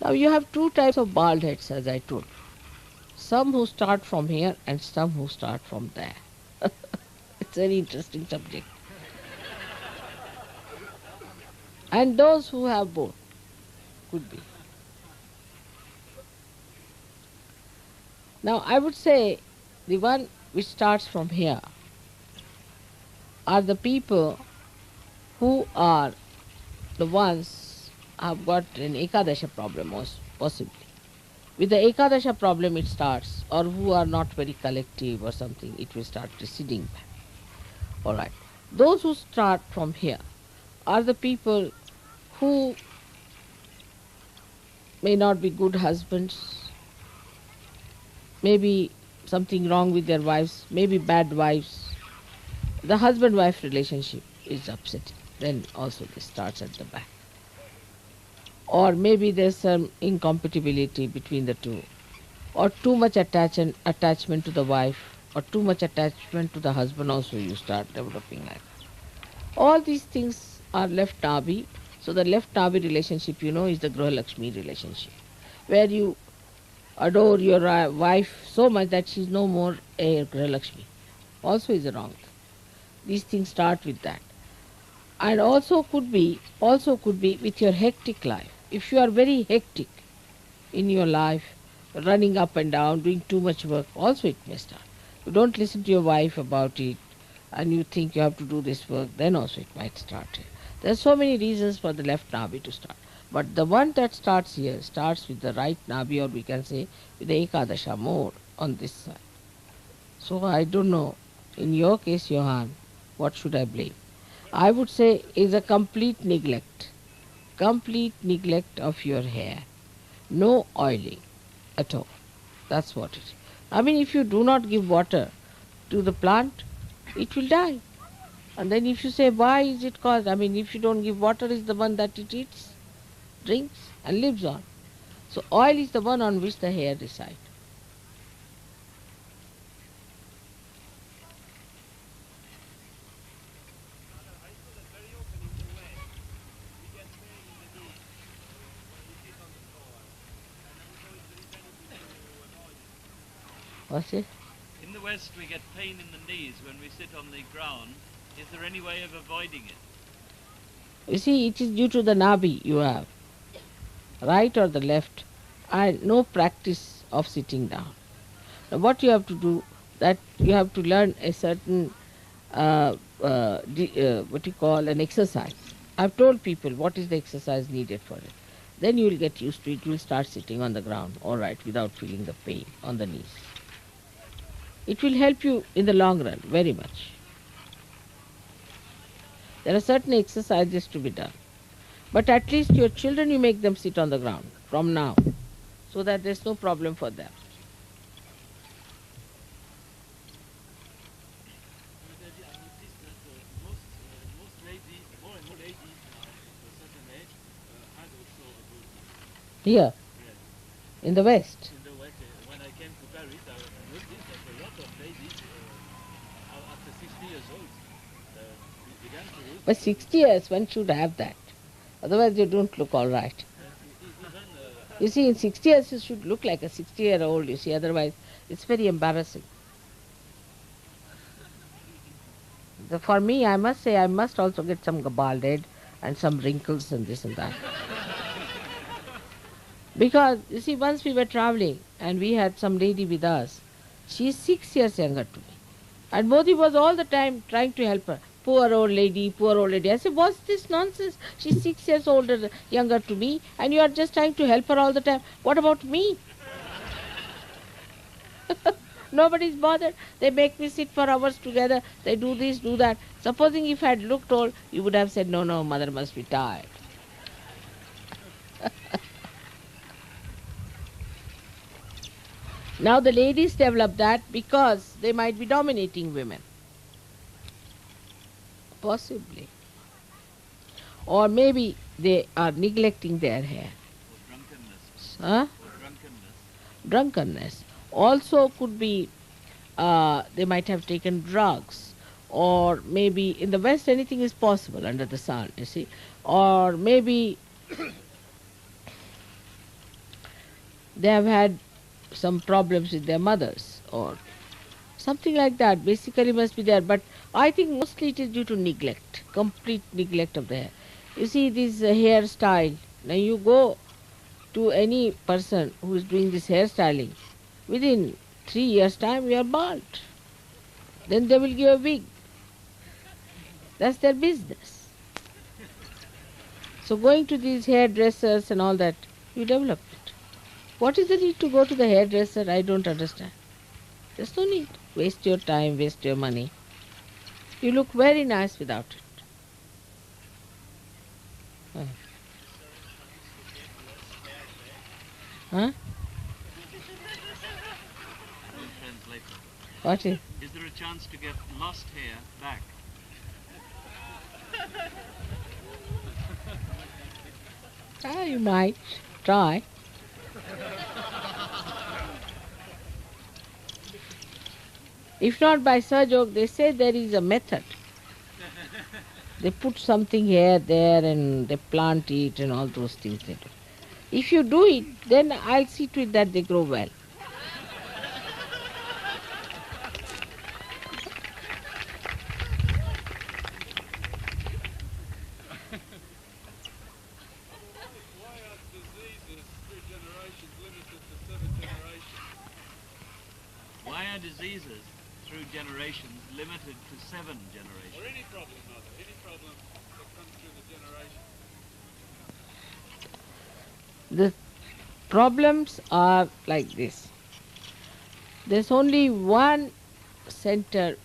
Now you have two types of bald heads, as I told you. Some who start from here and some who start from there. It's a very interesting subject. And those who have both could be. Now I would say the one which starts from here are the people who are the ones have got an Ekadasha problem possibly. With the Ekadasha problem it starts, or who are not very collective or something, it will start receding back. Alright. Those who start from here are the people who may not be good husbands, maybe something wrong with their wives, maybe bad wives. The husband-wife relationship is upsetting. Then also this starts at the back. Or maybe there's some incompatibility between the two, or too much attachment to the wife, or too much attachment to the husband also you start developing like that. All these things are left nabi. So the left nabi relationship, is the Graha Lakshmi relationship, where you adore your wife so much that she's no more a Graha Lakshmi. Also is a wrong thing. These things start with that. And also could be with your hectic life. If you are very hectic in your life, running up and down, doing too much work, also it may start. You don't listen to your wife about it, and you think you have to do this work, then also it might start here. There are so many reasons for the left nabi to start. But the one that starts here starts with the right nabi, or we can say with the Ekadasha mode on this side. So I don't know, in your case, Johan, what should I blame? I would say is a complete neglect of your hair. No oiling at all. That's what it is. I mean, if you do not give water to the plant, it will die. And then if you say, why is it caused? I mean, if you don't give water, is the one that it eats, drinks, and lives on. So oil is the one on which the hair resides. What's it? In the West, we get pain in the knees when we sit on the ground. Is there any way of avoiding it? You see, it is due to the nabi you have, right or the left, and no practice of sitting down. Now what you have to do, that you have to learn a certain, an exercise. I've told people what is the exercise needed for it. Then you will get used to it. You will start sitting on the ground, all right, without feeling the pain on the knees. It will help you in the long run very much. There are certain exercises to be done. But at least your children, you make them sit on the ground from now. so that there's no problem for them. I noticed that most ladies, more and more ladies now, of a certain age, had also a body. Here, Yes. in the West. In the West, when I came to Paris, I noticed that a lot of ladies, after 60 years old, began to lose. But 60 years, one should have that. Otherwise, you don't look all right. Even You see, in 60 years, you should look like a 60-year-old, you see, otherwise, it's very embarrassing. For me, I must say, I must also get some bald head and some wrinkles and this and that. Because, you see, once we were traveling and we had some lady with us, she is 6 years younger to me. And Modi was all the time trying to help her. Poor old lady, poor old lady. I said, what's this nonsense? She's 6 years older, younger to me, and you are just trying to help her all the time. What about me? Nobody's bothered. They make me sit for hours together. They do this, do that. Supposing if I had looked old, you would have said, no, no, mother must be tired. Now the ladies develop that because they might be dominating women. Possibly. Or maybe they are neglecting their hair. Or drunkenness. Huh? Or drunkenness. Drunkenness. Also could be they might have taken drugs. Or maybe in the West anything is possible under the sun, you see. Or maybe they have had some problems with their mothers or something like that. Basically must be there. But I think mostly it is due to neglect, complete neglect of the hair. You see this hairstyle. Now you go to any person who is doing this hairstyling, within 3 years' time you are bald. Then they will give a wig. That's their business. So going to these hairdressers and all that, you develop it. What is the need to go to the hairdresser? I don't understand. There's no need. Waste your time, waste your money. You look very nice without it. Huh? Translate. What is? Is there a chance to get lost hair back? You might try. If not by Sajog, they say there is a method. They put something here, there, and they plant it and all those things they do. If you do it, then I'll see to it that they grow well. why are diseases through generations limited to 7 generations? Why are diseases through generations limited to 7 Or generations? any problem, mother, any problem that comes through the generation. The problems are like this. There's only one center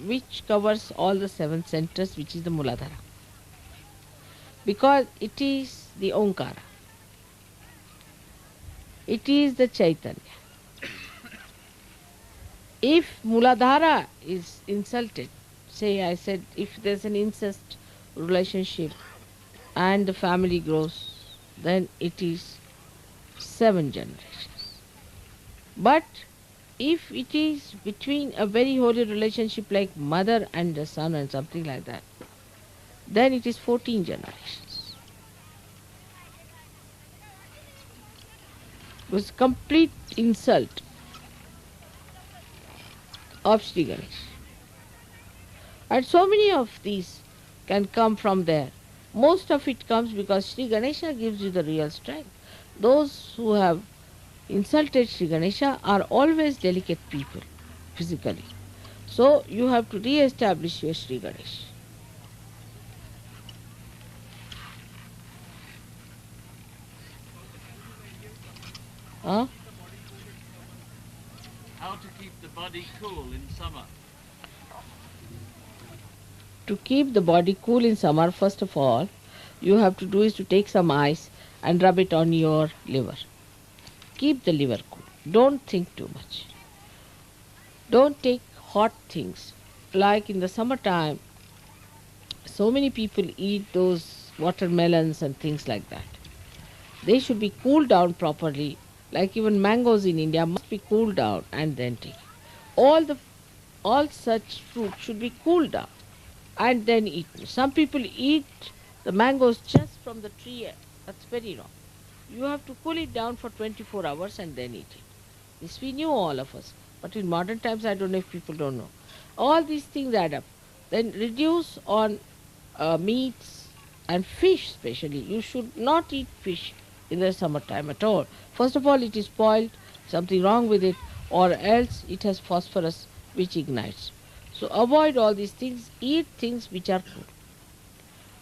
which covers all the 7 centers, which is the Muladhara. Because it is the Omkara. It is the Chaitanya. If Muladhara is insulted, say I said if there's an incest relationship and the family grows, then it is 7 generations. But if it is between a very holy relationship like mother and the son and something like that, then it is 14 generations. It was complete insult of Sri Ganesh. And so many of these can come from there. Most of it comes because Sri Ganesha gives you the real strength. Those who have insulted Sri Ganesha are always delicate people, physically. So you have to re-establish your Sri Ganesh. Huh? How to keep the body cool in summer? To keep the body cool in summer, first of all, you have to do is to take some ice and rub it on your liver. keep the liver cool. Don't think too much. Don't take hot things. Like in the summertime, so many people eat those watermelons and things like that. They should be cooled down properly. Like even mangoes in India must be cooled down and then taken. All the all such fruit should be cooled down and then eaten. Some people eat the mangoes just from the tree. That's very wrong. You have to cool it down for 24 hours and then eat it. This we knew, all of us. But in modern times, I don't know if people don't know. All these things add up. Then reduce on meats and fish especially. You should not eat fish in the summertime at all. First of all, it is spoiled, something wrong with it, or else it has phosphorus which ignites. So avoid all these things. Eat things which are cool.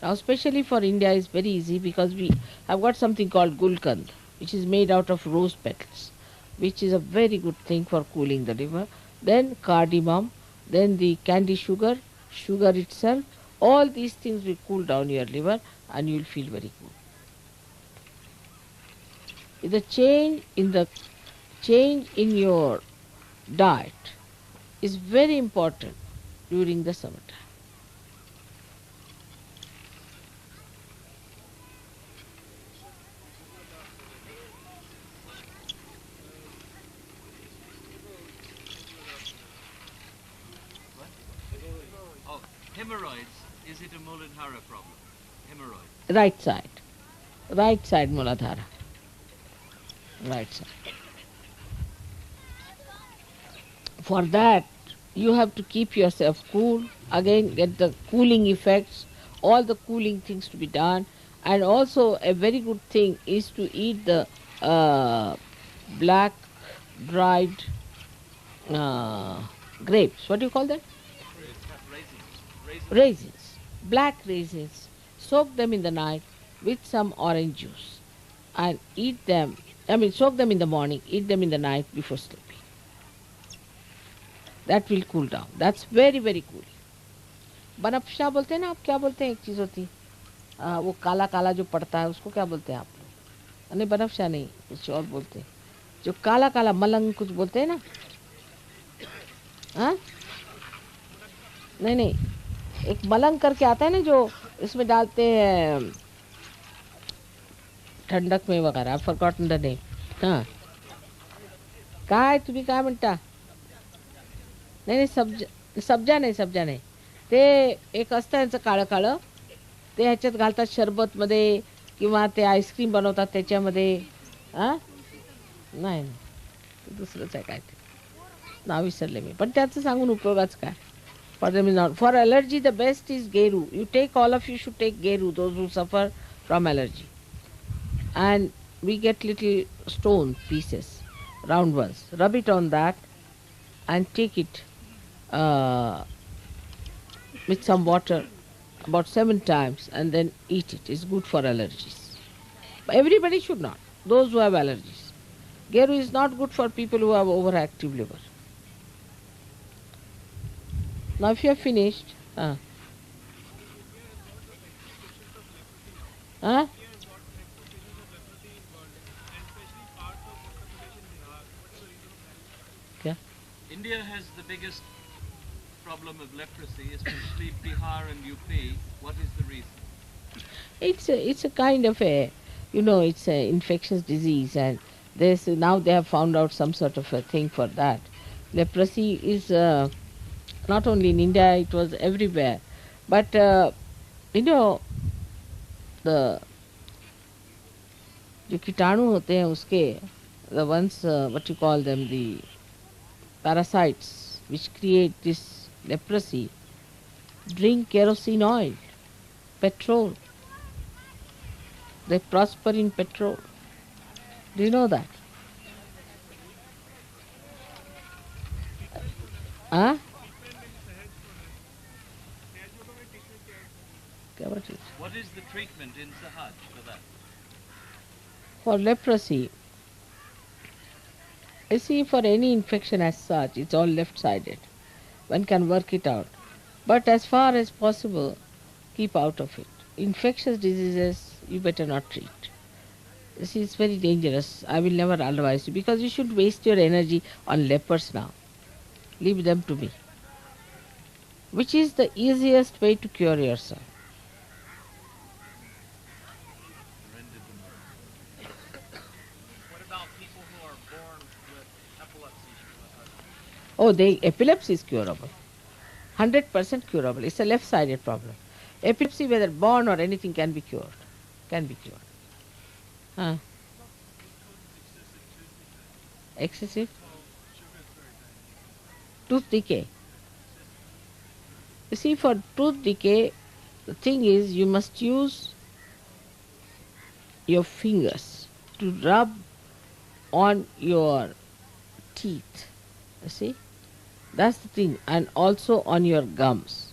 Now, especially for India, is very easy because we have got something called gulkand, which is made out of rose petals, which is a very good thing for cooling the liver. Then cardamom, then the candy sugar, sugar itself. All these things will cool down your liver and you will feel very good. The change in your diet is very important during the summertime. Oh, hemorrhoids. Is it a Muladhara problem? Hemorrhoids. Right side Muladhara. Right side. For that, you have to keep yourself cool. Again, get the cooling effects, all the cooling things to be done. And also, a very good thing is to eat the black dried grapes. What do you call that? Raisins. Black raisins. Soak them in the night with some orange juice and eat them. Soak them in the morning, eat them in the night before sleeping. That will cool down. That's very, very cool. बनफशा बोलते हैं ना, आप क्या बोलते हैं? एक चीज़ होती वो काला काला जो पड़ता है उसको क्या बोलते हैं आप लोग? नहीं, बनफशा नहीं, कुछ और बोलते हैं। जो काला काला मलंग कुछ बोलते हैं ना? हाँ? नहीं, एक मलंग करके आता है ना जो इसमें डालते हैं ठंडक में वगैरह. I've forgotten the name. हाँ, काय तुम्ही काय म्हणता? नाही, सब्जा नाही. ते एक असतं यांचं काळं काळं, ते ह्याच्यात घालतात शरबतमध्ये किंवा ते आईस्क्रीम बनवतात त्याच्यामध्ये. हां, नाही, दुसरंच आहे काय ते, नाव विसरले मी. पण त्याचं सांगून उपयोगाच काय? For allergy, the best is geru. You take, all of you should take geru, those who suffer from allergy. And we get little stone pieces, round ones. Rub it on that and take it with some water about 7 times and then eat it. It's good for allergies. But everybody should not. Those who have allergies. Geru is not good for people who have overactive liver. Now if you have finished, India has the biggest problem of leprosy, especially Bihar and UP. What is the reason? It's a kind of a, it's an infectious disease, and now they have found out some sort of a thing for that. Leprosy is not only in India, it was everywhere. But, the जो कीटाणु होते हैं उसके, the ones, what you call them, the parasites which create this leprosy, drink kerosene oil, petrol. They prosper in petrol. Do you know that? Huh? What is the treatment in Sahaj for that? For leprosy, you see, for any infection as such, it's all left-sided. One can work it out. But as far as possible, keep out of it. Infectious diseases, you better not treat. This is very dangerous. I will never advise you because you should waste your energy on lepers now. Leave them to me. Which is the easiest way to cure yourself? What about people who are born with epilepsy? Oh, epilepsy is curable. 100% curable. It's a left-sided problem. Epilepsy, whether born or anything, can be cured. Can be cured. Huh? Excessive tooth decay. You see, for tooth decay, the thing is you must use your fingers to rub on your teeth. You see? That's the thing. And also on your gums.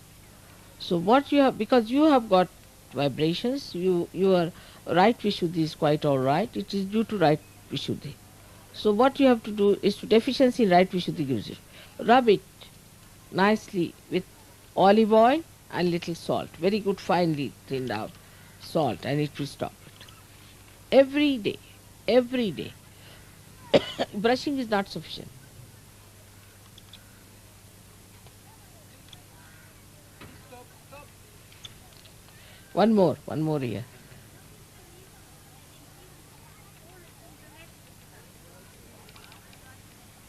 So what you have, because you have got vibrations, your right Vishuddhi is quite all right. It is due to right Vishuddhi. So what you have to do is to deficiency in right Vishuddhi gives you. Rub it nicely with olive oil and little salt. Very good, finely thinned out salt, and it will stop it. Every day. Every day. Brushing is not sufficient. One more here.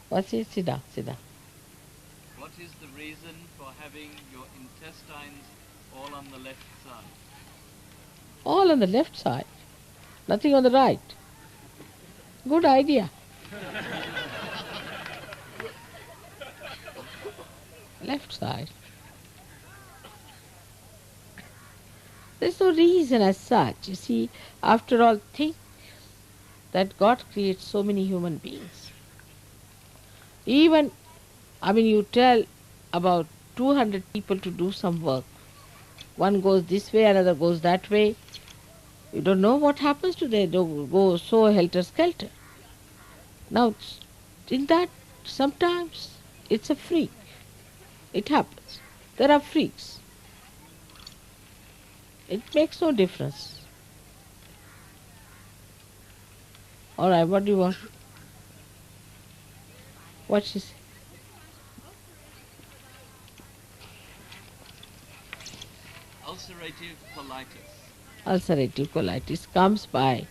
What's it? Sit down, sit down. What is the reason for having your intestines all on the left side? All on the left side. Nothing on the right. Good idea. Left side. There's no reason as such. You see, after all, think that God creates so many human beings. Even, you tell about 200 people to do some work. One goes this way, another goes that way. You don't know what happens to them. They go so helter-skelter. Now, in that, sometimes it's a freak. It happens. There are freaks. It makes no difference. All right, what do you want? What she say? Ulcerative colitis. Ulcerative colitis comes by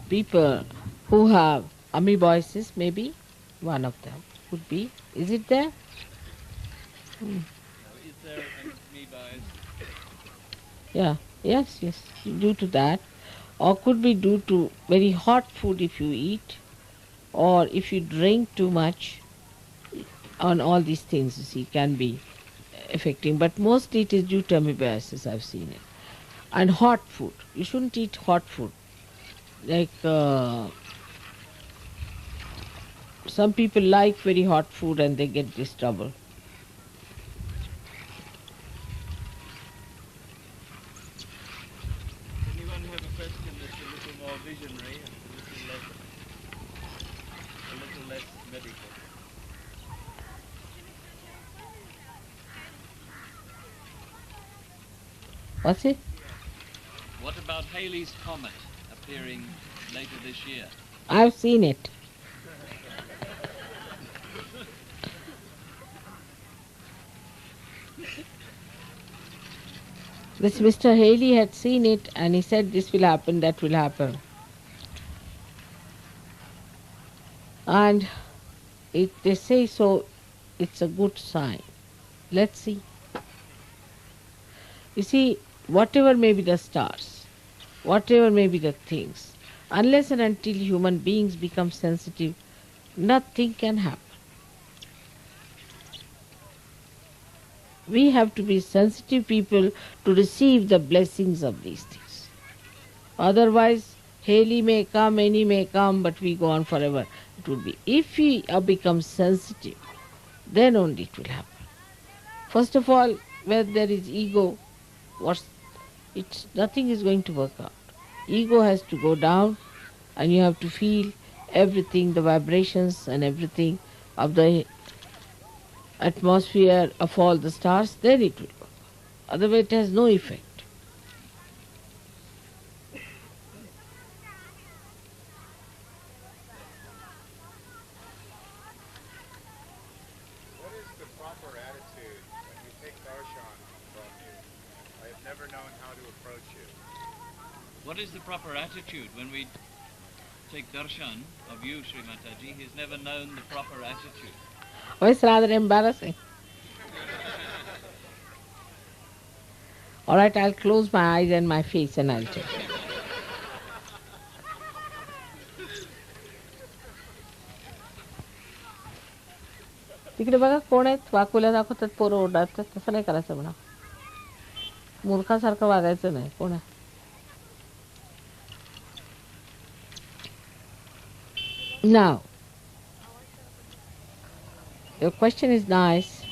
people who have amoeboisis, maybe. One of them could be. Is it there? Is there an amoeba? Yeah, yes, due to that. Or could be due to very hot food if you eat, or if you drink too much. On all these things, you see, can be affecting. But mostly it is due to amoeboisis, I've seen it. And hot food. You shouldn't eat hot food. Like some people like very hot food and they get this trouble. Anyone have a question that's a little more visionary and a little less medical? What's it? What about Halley's Comet appearing later this year? I've seen it. This Mr. Haley had seen it and he said this will happen, that will happen. And they say so, it's a good sign. Let's see. You see, whatever may be the stars, whatever may be the things, unless and until human beings become sensitive, nothing can happen. We have to be sensitive people to receive the blessings of these things. Otherwise, Haley may come, any may come, but we go on forever. It would be. If we become sensitive, then only it will happen. First of all, where there is ego, nothing is going to work out. Ego has to go down, and you have to feel everything, the vibrations and everything of the atmosphere of all the stars, then it will work. Otherwise it has no effect. darshan from you. I have never known how to approach you. What is the proper attitude when we take darshan of you, Sri Mataji? He's never known the proper attitude. Oh, it's rather embarrassing. All right, I'll close my eyes and my face and I'll tell you. तिकडे बघा कोण आहेत वाकुल्या दाखवतात पोरं ओरडतात तसं नाही करायचं म्हणा मूर्खासारखं वागायचं नाही कोण आहे Now, your question is nice.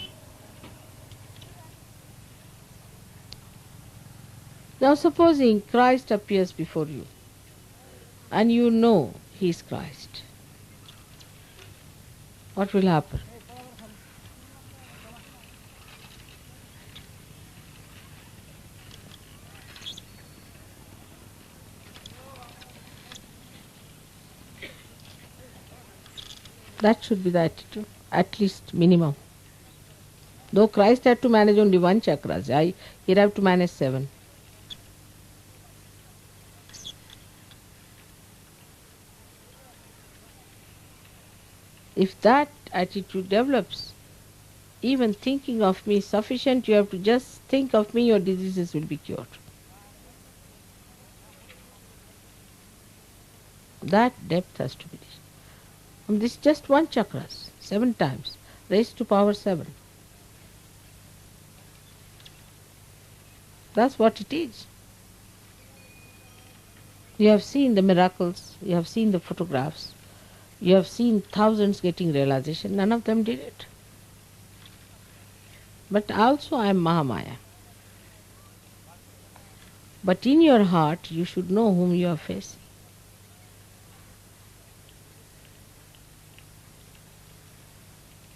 Now supposing Christ appears before you and you know he is Christ, what will happen? That should be the attitude, at least minimum. Though Christ had to manage only one chakras, he'd have to manage 7. If that attitude develops, even thinking of me is sufficient, you have to just think of me, your diseases will be cured. That depth has to be reached. And this is just one chakras, 7 times, raised to power 7. That's what it is. You have seen the miracles, you have seen the photographs, you have seen thousands getting realization, none of them did it. But also I am Mahamaya. But in your heart you should know whom you are facing.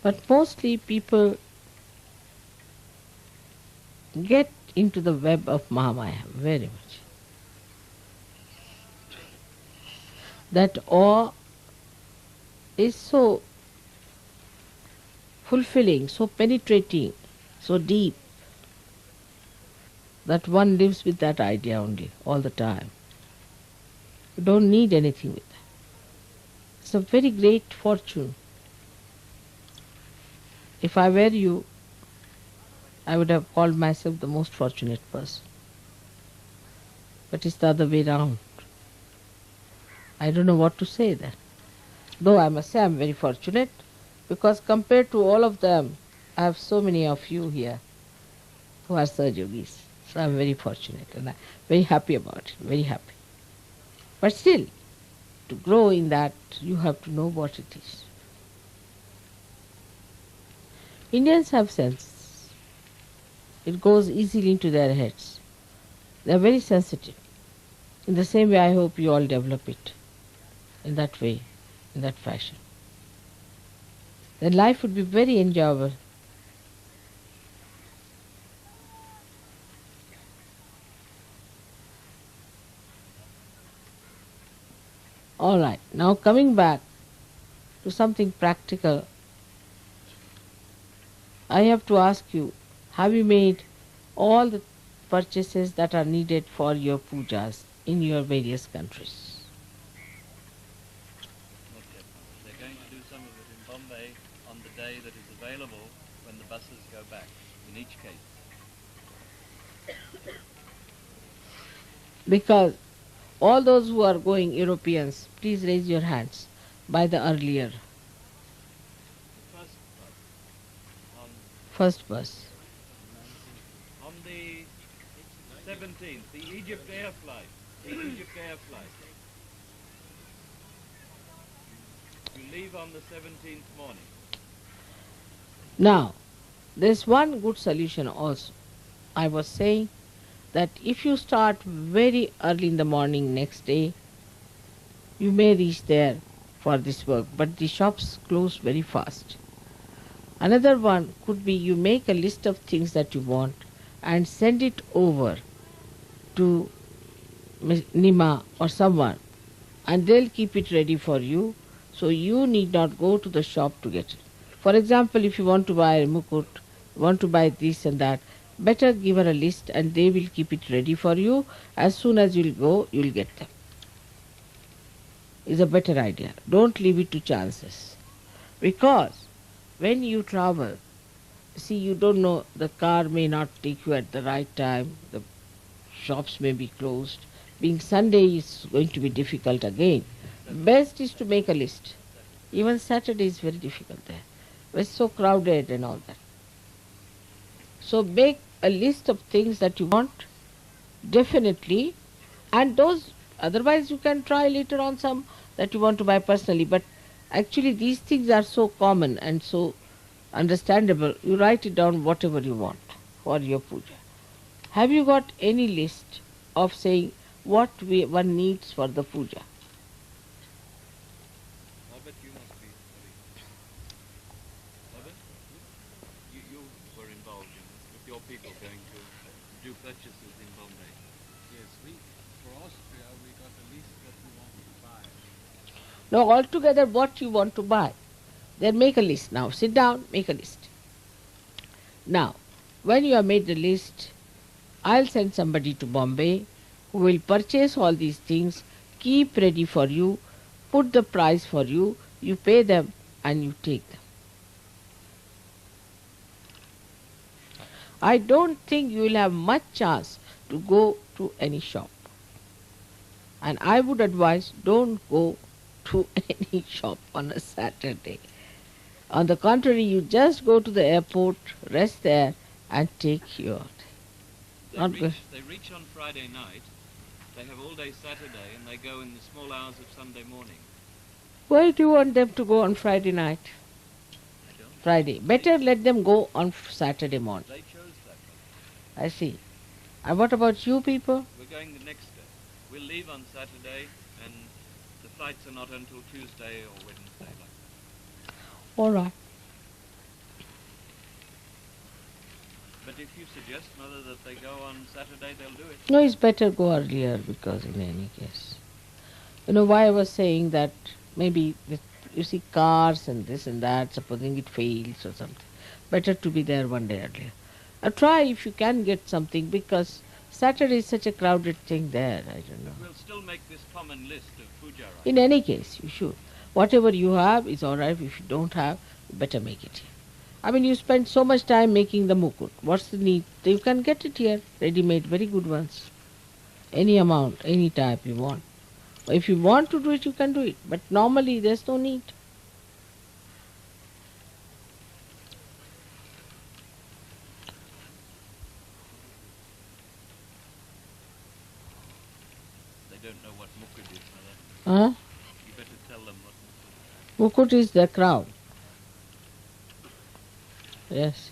But mostly people get into the web of Mahamaya very much. That awe is so fulfilling, so penetrating, so deep, that one lives with that idea only, all the time. You don't need anything with that. It's a very great fortune. If I were you, I would have called myself the most fortunate person. But it's the other way round. I don't know what to say then. Though I must say I'm very fortunate, because compared to all of them, I have so many of you here who are Saj Yogis. So I'm very fortunate and I'm very happy about it, very happy. But still, to grow in that, you have to know what it is. Indians have sense. It goes easily into their heads. They are very sensitive. In the same way, I hope you all develop it in that way, in that fashion. Then life would be very enjoyable. All right, now coming back to something practical, I have to ask you, have you made all the purchases that are needed for your pujas in your various countries? Not yet. They're going to do some of it in Bombay on the day that is available when the buses go back, in each case. Because all those who are going, Europeans, please raise your hands by the earlier First bus first bus. On the 17th, the Egypt Air flight. The Egypt Air flight. You leave on the 17th morning. Now, there's one good solution also. I was saying that if you start very early in the morning next day, you may reach there for this work, but the shops close very fast. Another one could be you make a list of things that you want and send it over to Nima or someone, and they'll keep it ready for you, so you need not go to the shop to get it. For example, if you want to buy a mukut, want to buy this and that, Better give her a list and they will keep it ready for you. As soon as you'll go, you'll get them. Is a better idea. Don't leave it to chances. Because when you travel, see, you don't know, the car may not take you at the right time, the shops may be closed. Being Sunday is going to be difficult again. Best is to make a list. Even Saturday is very difficult there. It's so crowded and all that. So make a list of things that you want, definitely, and those, otherwise you can try later on some that you want to buy personally. But actually these things are so common and so understandable. You write it down whatever you want for your puja. Have you got any list of saying what one needs for the puja? Robert, you must be very... Robert, you were involved in this with your people going to do purchases in Bombay. Yes, for Austria, we got a list that we want to buy. No, altogether what you want to buy. Then make a list. Now sit down, make a list. Now, when you have made the list, I'll send somebody to Bombay who will purchase all these things, keep ready for you, put the price for you, you pay them and you take them. I don't think you will have much chance to go to any shop. And I would advise, don't go to any shop on a Saturday. On the contrary, you just go to the airport, rest there and take your... They reach on Friday night, they have all day Saturday, and they go in the small hours of Sunday morning. Why do you want them to go on Friday night? I don't. Friday. Better let them go on Saturday morning. They chose that one. I see. And what about you people? We're going the next day. We'll leave on Saturday, and the flights are not until Tuesday or Wednesday. Like that. All right. But if you suggest, Mother, that they go on Saturday, they'll do it. No, it's better go earlier because in any case. You know why I was saying that maybe, you see, cars and this and that, supposing it fails or something. Better to be there one day earlier. Try if you can get something because Saturday is such a crowded thing there, I don't know. We'll still make this common list of puja rites. In any case, you should. Whatever you have is all right. If you don't have, you better make it here. I mean, you spend so much time making the mukut. What's the need? You can get it here, ready-made, very good ones. Any amount, any type you want. If you want to do it, you can do it. But normally, there's no need. They don't know what mukut is, Mother. Huh? You better tell them what mukut is. Mukut is the crown. Yes.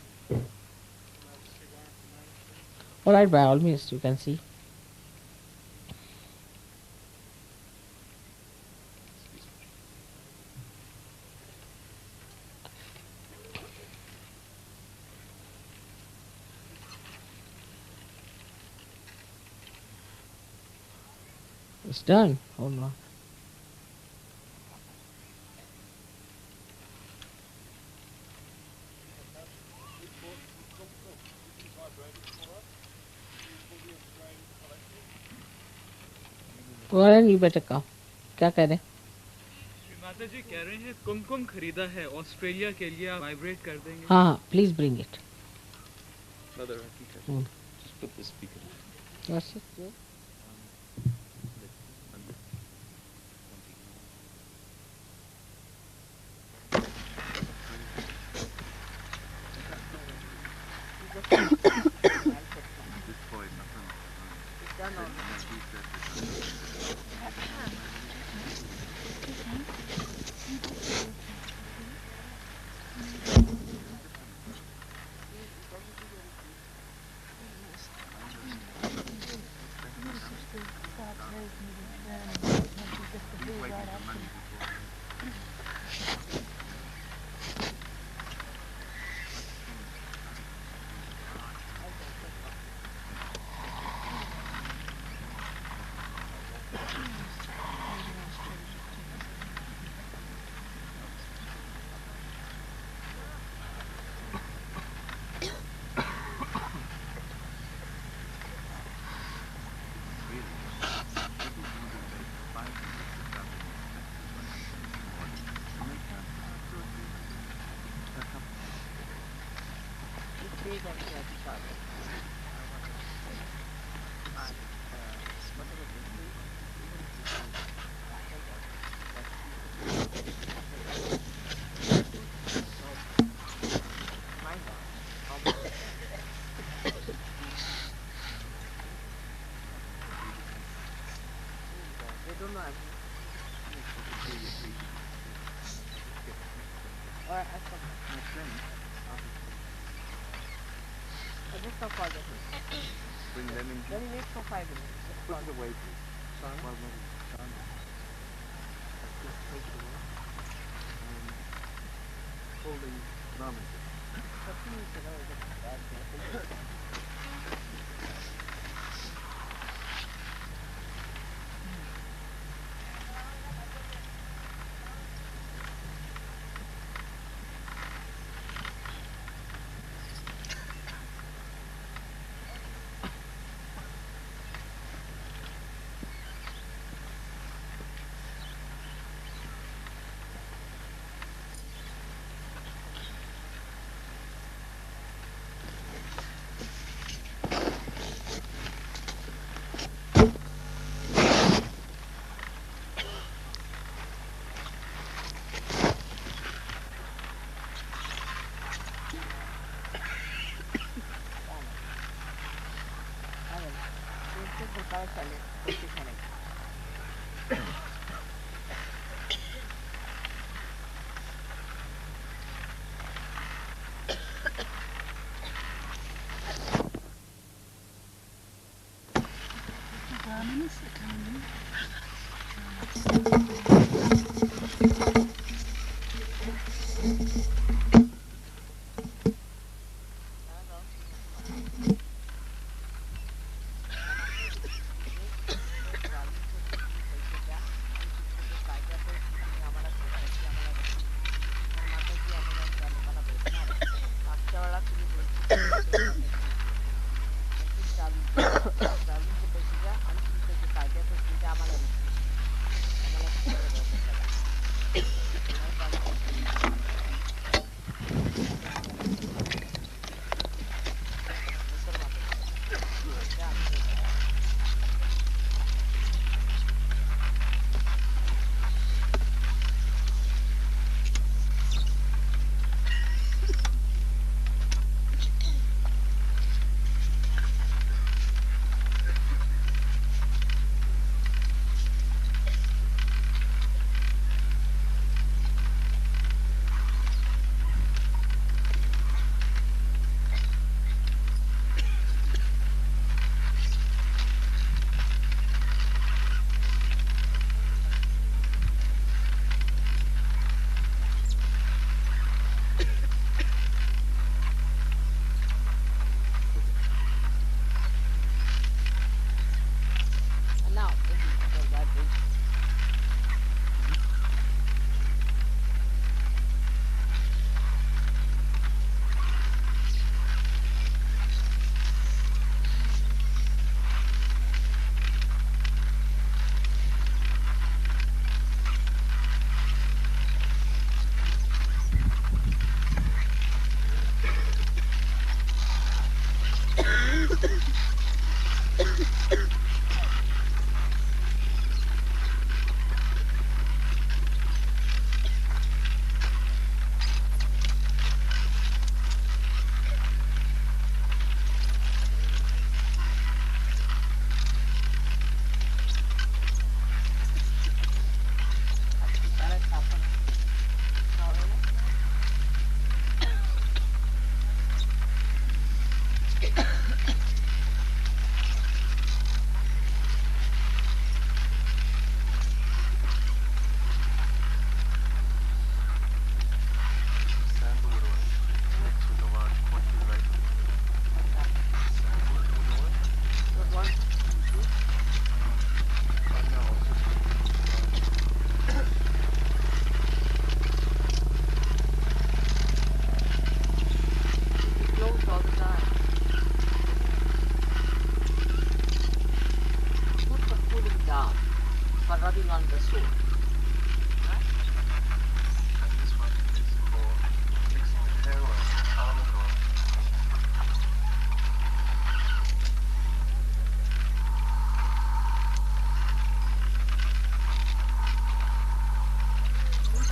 All right, by all means, you can see. It's done. Hold on. Warren, you better come. क्या कह रहे? माता जी कह रहे हैं कुमकुम खरीदा है Australia के लिए, आप वाइब्रेट कर देंगे? हाँ, please bring it. Mother, Just put the speaker on. That's it. Yeah. don't know. Or I forgot. I just forgot it. Bring them in. Then we wait for 5 minutes. Put it away, please. Sorry? Well, maybe. Just take it away. Holding garment.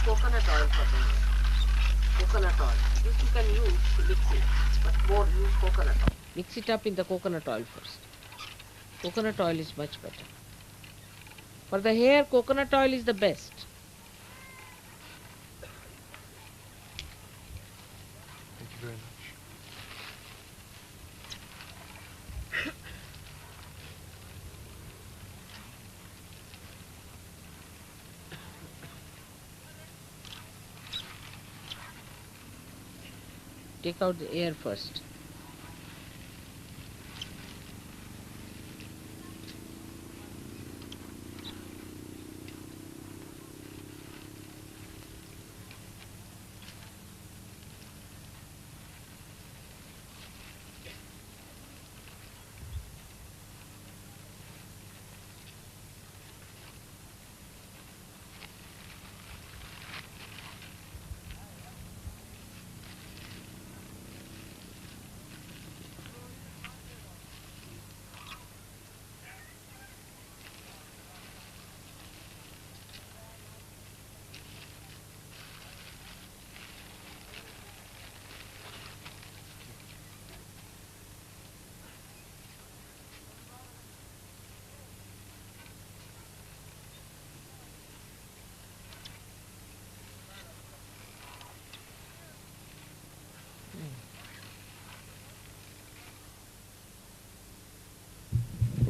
coconut oil for this. Coconut oil. This you can use to mix it, but more use coconut oil. Mix it up in the coconut oil first. Coconut oil is much better For the hair, coconut oil is the best. Thank you very much. Take out the air first.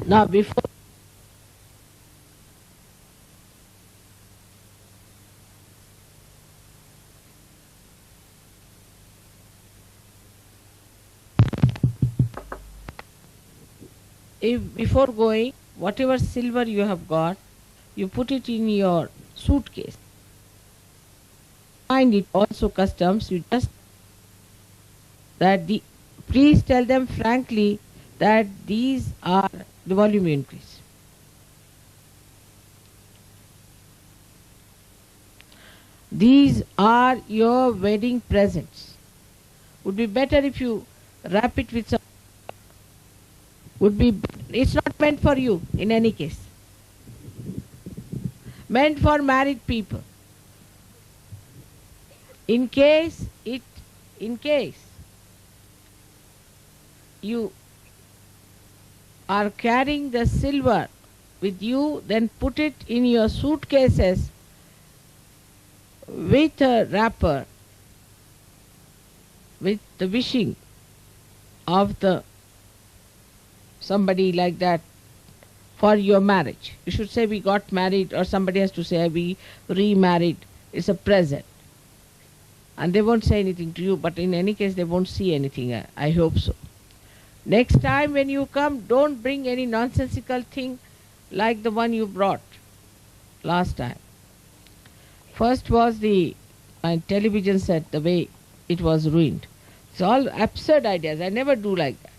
Now before before going, whatever silver you have got, you put it in your suitcase. Find it also customs, you just that the please tell them frankly that these are the volume increase. These are your wedding presents. Would be better if you wrap it with some. It's not meant for you in any case. Meant for married people. In case you are carrying the silver with you, then put it in your suitcases with a wrapper, with the wishing of the somebody like that for your marriage. You should say we got married, or somebody has to say we remarried. It's a present. And they won't say anything to you, but in any case they won't see anything. I hope so. Next time when you come, don't bring any nonsensical thing like the one you brought last time. First was my television set, the way it was ruined. It's all absurd ideas. I never do like that.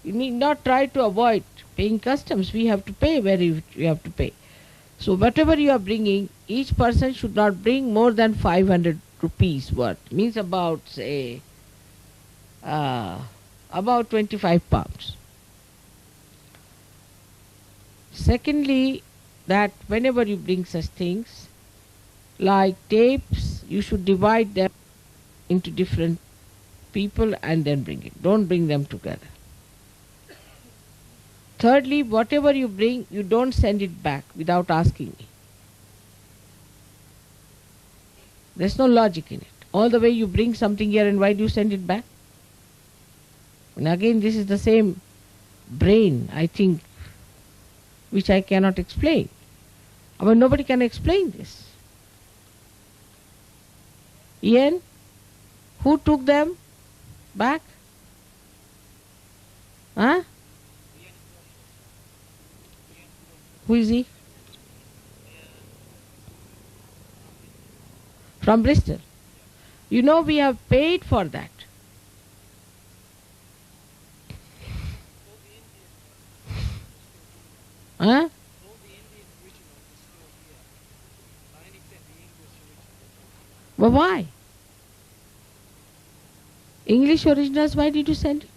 You need not try to avoid paying customs. We have to pay where you have to pay. So whatever you are bringing, each person should not bring more than 500 rupees worth. Means about, say, about 25 pounds. Secondly, that whenever you bring such things, like tapes, you should divide them into different people and then bring it. Don't bring them together. Thirdly, whatever you bring, you don't send it back without asking me. There's no logic in it. All the way you bring something here, and why do you send it back? And again, this is the same brain, I think, which I cannot explain. I mean, nobody can explain this. Ian, who took them back? Huh? Who is he? From Bristol. You know, we have paid for that. Huh? But why? English originals, why did you send it?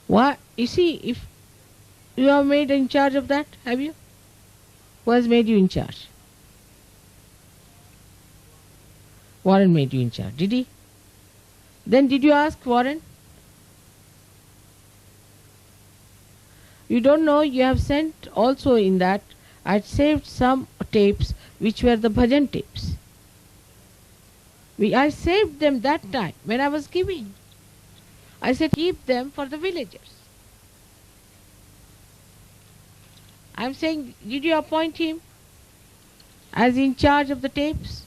What? You see, if you are made in charge of that, have you? Who has made you in charge? Warren made you in charge, did he? Then did you ask Warren? You don't know, you have sent also in that I had saved some tapes which were the bhajan tapes. I saved them that time when I was giving. I said keep them for the villagers. I am saying, did you appoint him as in charge of the tapes?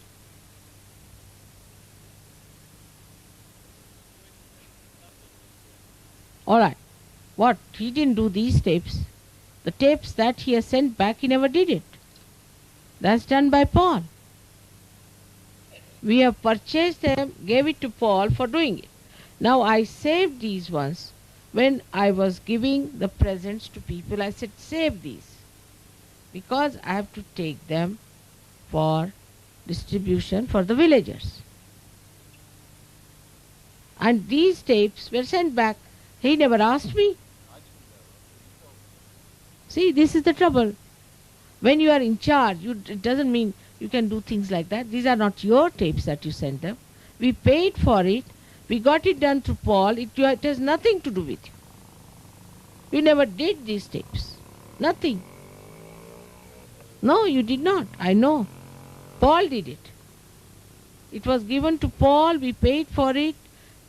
All right. What? He didn't do these tapes. The tapes that he has sent back, he never did it. That's done by Paul. We have purchased them, gave it to Paul for doing it. Now I saved these ones. When I was giving the presents to people, I said, save these. Because I have to take them for distribution for the villagers. And these tapes were sent back. He never asked me. See, this is the trouble. When you are in charge, it doesn't mean you can do things like that. These are not your tapes that you sent them. We paid for it. We got it done through Paul. It has nothing to do with you. You never did these tapes. Nothing. No, you did not. I know. Paul did it. It was given to Paul. We paid for it.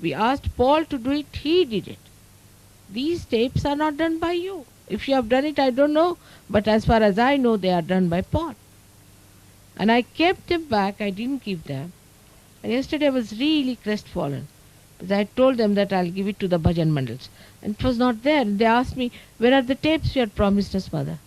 We asked Paul to do it. He did it. These tapes are not done by you. If you have done it, I don't know. But as far as I know, they are done by Paul. And I kept them back. I didn't give them. And yesterday I was really crestfallen. Because I told them that I'll give it to the bhajan mandals. And it was not there. And they asked me, where are the tapes you had promised us, Mother?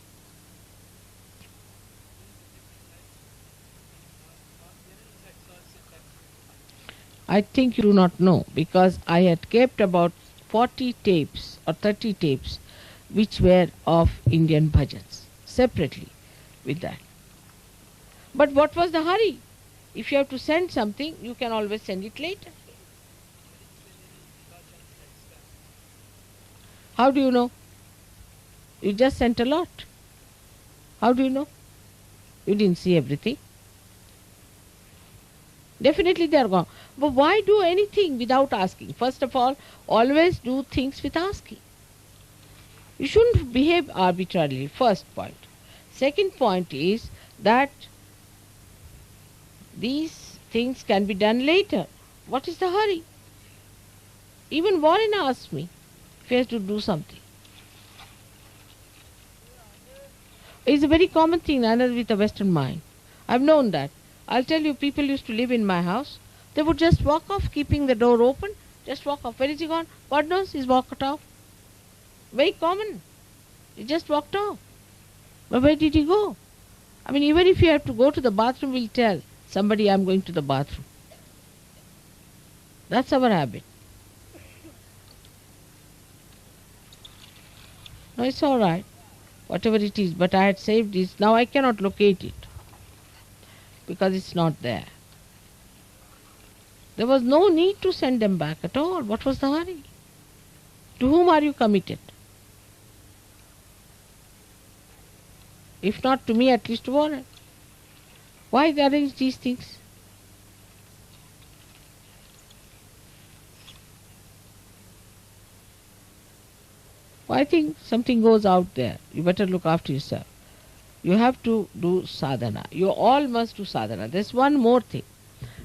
I think you do not know, because I had kept about 40 tapes or 30 tapes which were of Indian bhajans, separately with that. But what was the hurry? If you have to send something, you can always send it later. How do you know? You just sent a lot. How do you know? You didn't see everything. Definitely they are gone. But why do anything without asking? First of all, always do things with asking. You shouldn't behave arbitrarily, first point. Second point is that these things can be done later. What is the hurry? Even Warren asked me if he has to do something. It's a very common thing, another with a Western mind. I've known that. I'll tell you, people used to live in my house. They would just walk off, keeping the door open. Just walk off. Where is he gone? God knows, he's walked off. Very common. He just walked off. But where did he go? I mean, even if you have to go to the bathroom, we'll tell somebody, I'm going to the bathroom. That's our habit. No, it's all right. Whatever it is. But I had saved this. Now I cannot locate it, because it's not there. There was no need to send them back at all. What was the hurry? To whom are you committed? If not to me, at least to Warren. Why arrange these things? Well, I think something goes out there. You better look after yourself. You have to do sadhana. You all must do sadhana. There's one more thing.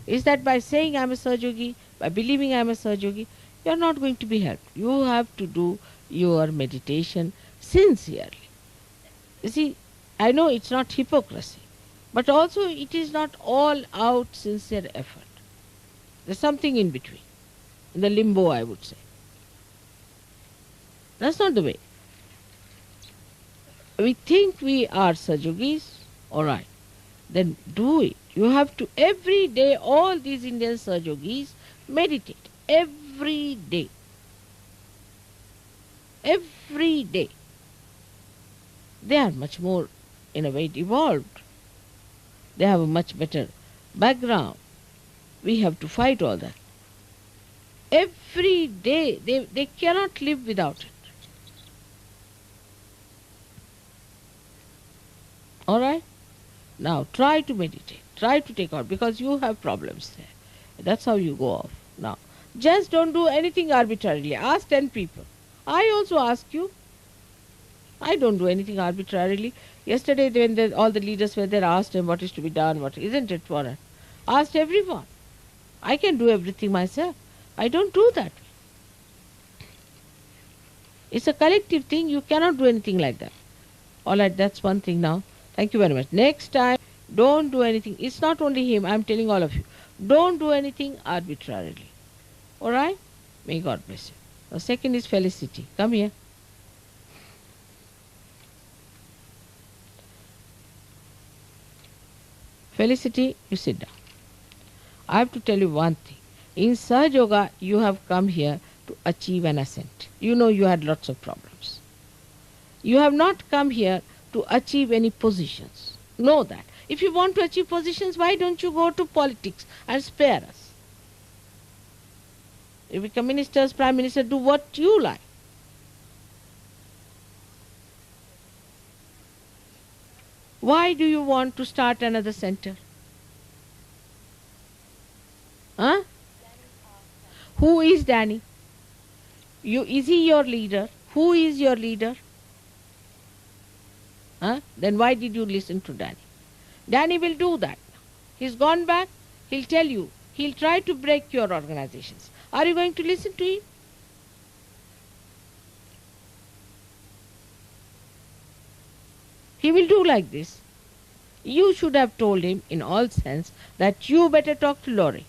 Is that by saying I'm a Sahajogi, by believing I'm a Sahajogi, you're not going to be helped. You have to do your meditation sincerely. You see, I know it's not hypocrisy, but also it is not all out sincere effort. There's something in between, in the limbo, I would say. That's not the way. We think we are Sahajogis, all right, then do it. You have to every day, all these Indian Sahajogis, meditate every day. Every day. They are much more, in a way, evolved. They have a much better background. We have to fight all that. Every day, they cannot live without it. All right? Now try to meditate. Try to take out, because you have problems there. That's how you go off. Now, Just don't do anything arbitrarily. Ask 10 people. I also ask you. I don't do anything arbitrarily. Yesterday, when all the leaders were there, asked them what is to be done, what isn't it for us? Asked everyone. I can do everything myself. I don't do that. It's a collective thing. You cannot do anything like that. All right, that's one thing now. Thank you very much. Next time, don't do anything. It's not only him. I'm telling all of you. Don't do anything arbitrarily. All right? May God bless you. The second is Felicity. Come here. Felicity, you sit down. I have to tell you one thing. In Sahaja Yoga, you have come here to achieve an ascent. You know you had lots of problems. You have not come here to achieve any positions. Know that. If you want to achieve positions, why don't you go to politics and spare us? You become ministers, prime minister, do what you like. Why do you want to start another center? Huh? Who is Danny? Is he your leader? Who is your leader? Huh? Then why did you listen to Danny? Danny will do that. He's gone back. He'll tell you. He'll try to break your organizations. Are you going to listen to him? He will do like this. You should have told him in all sense that you better talk to Laurie.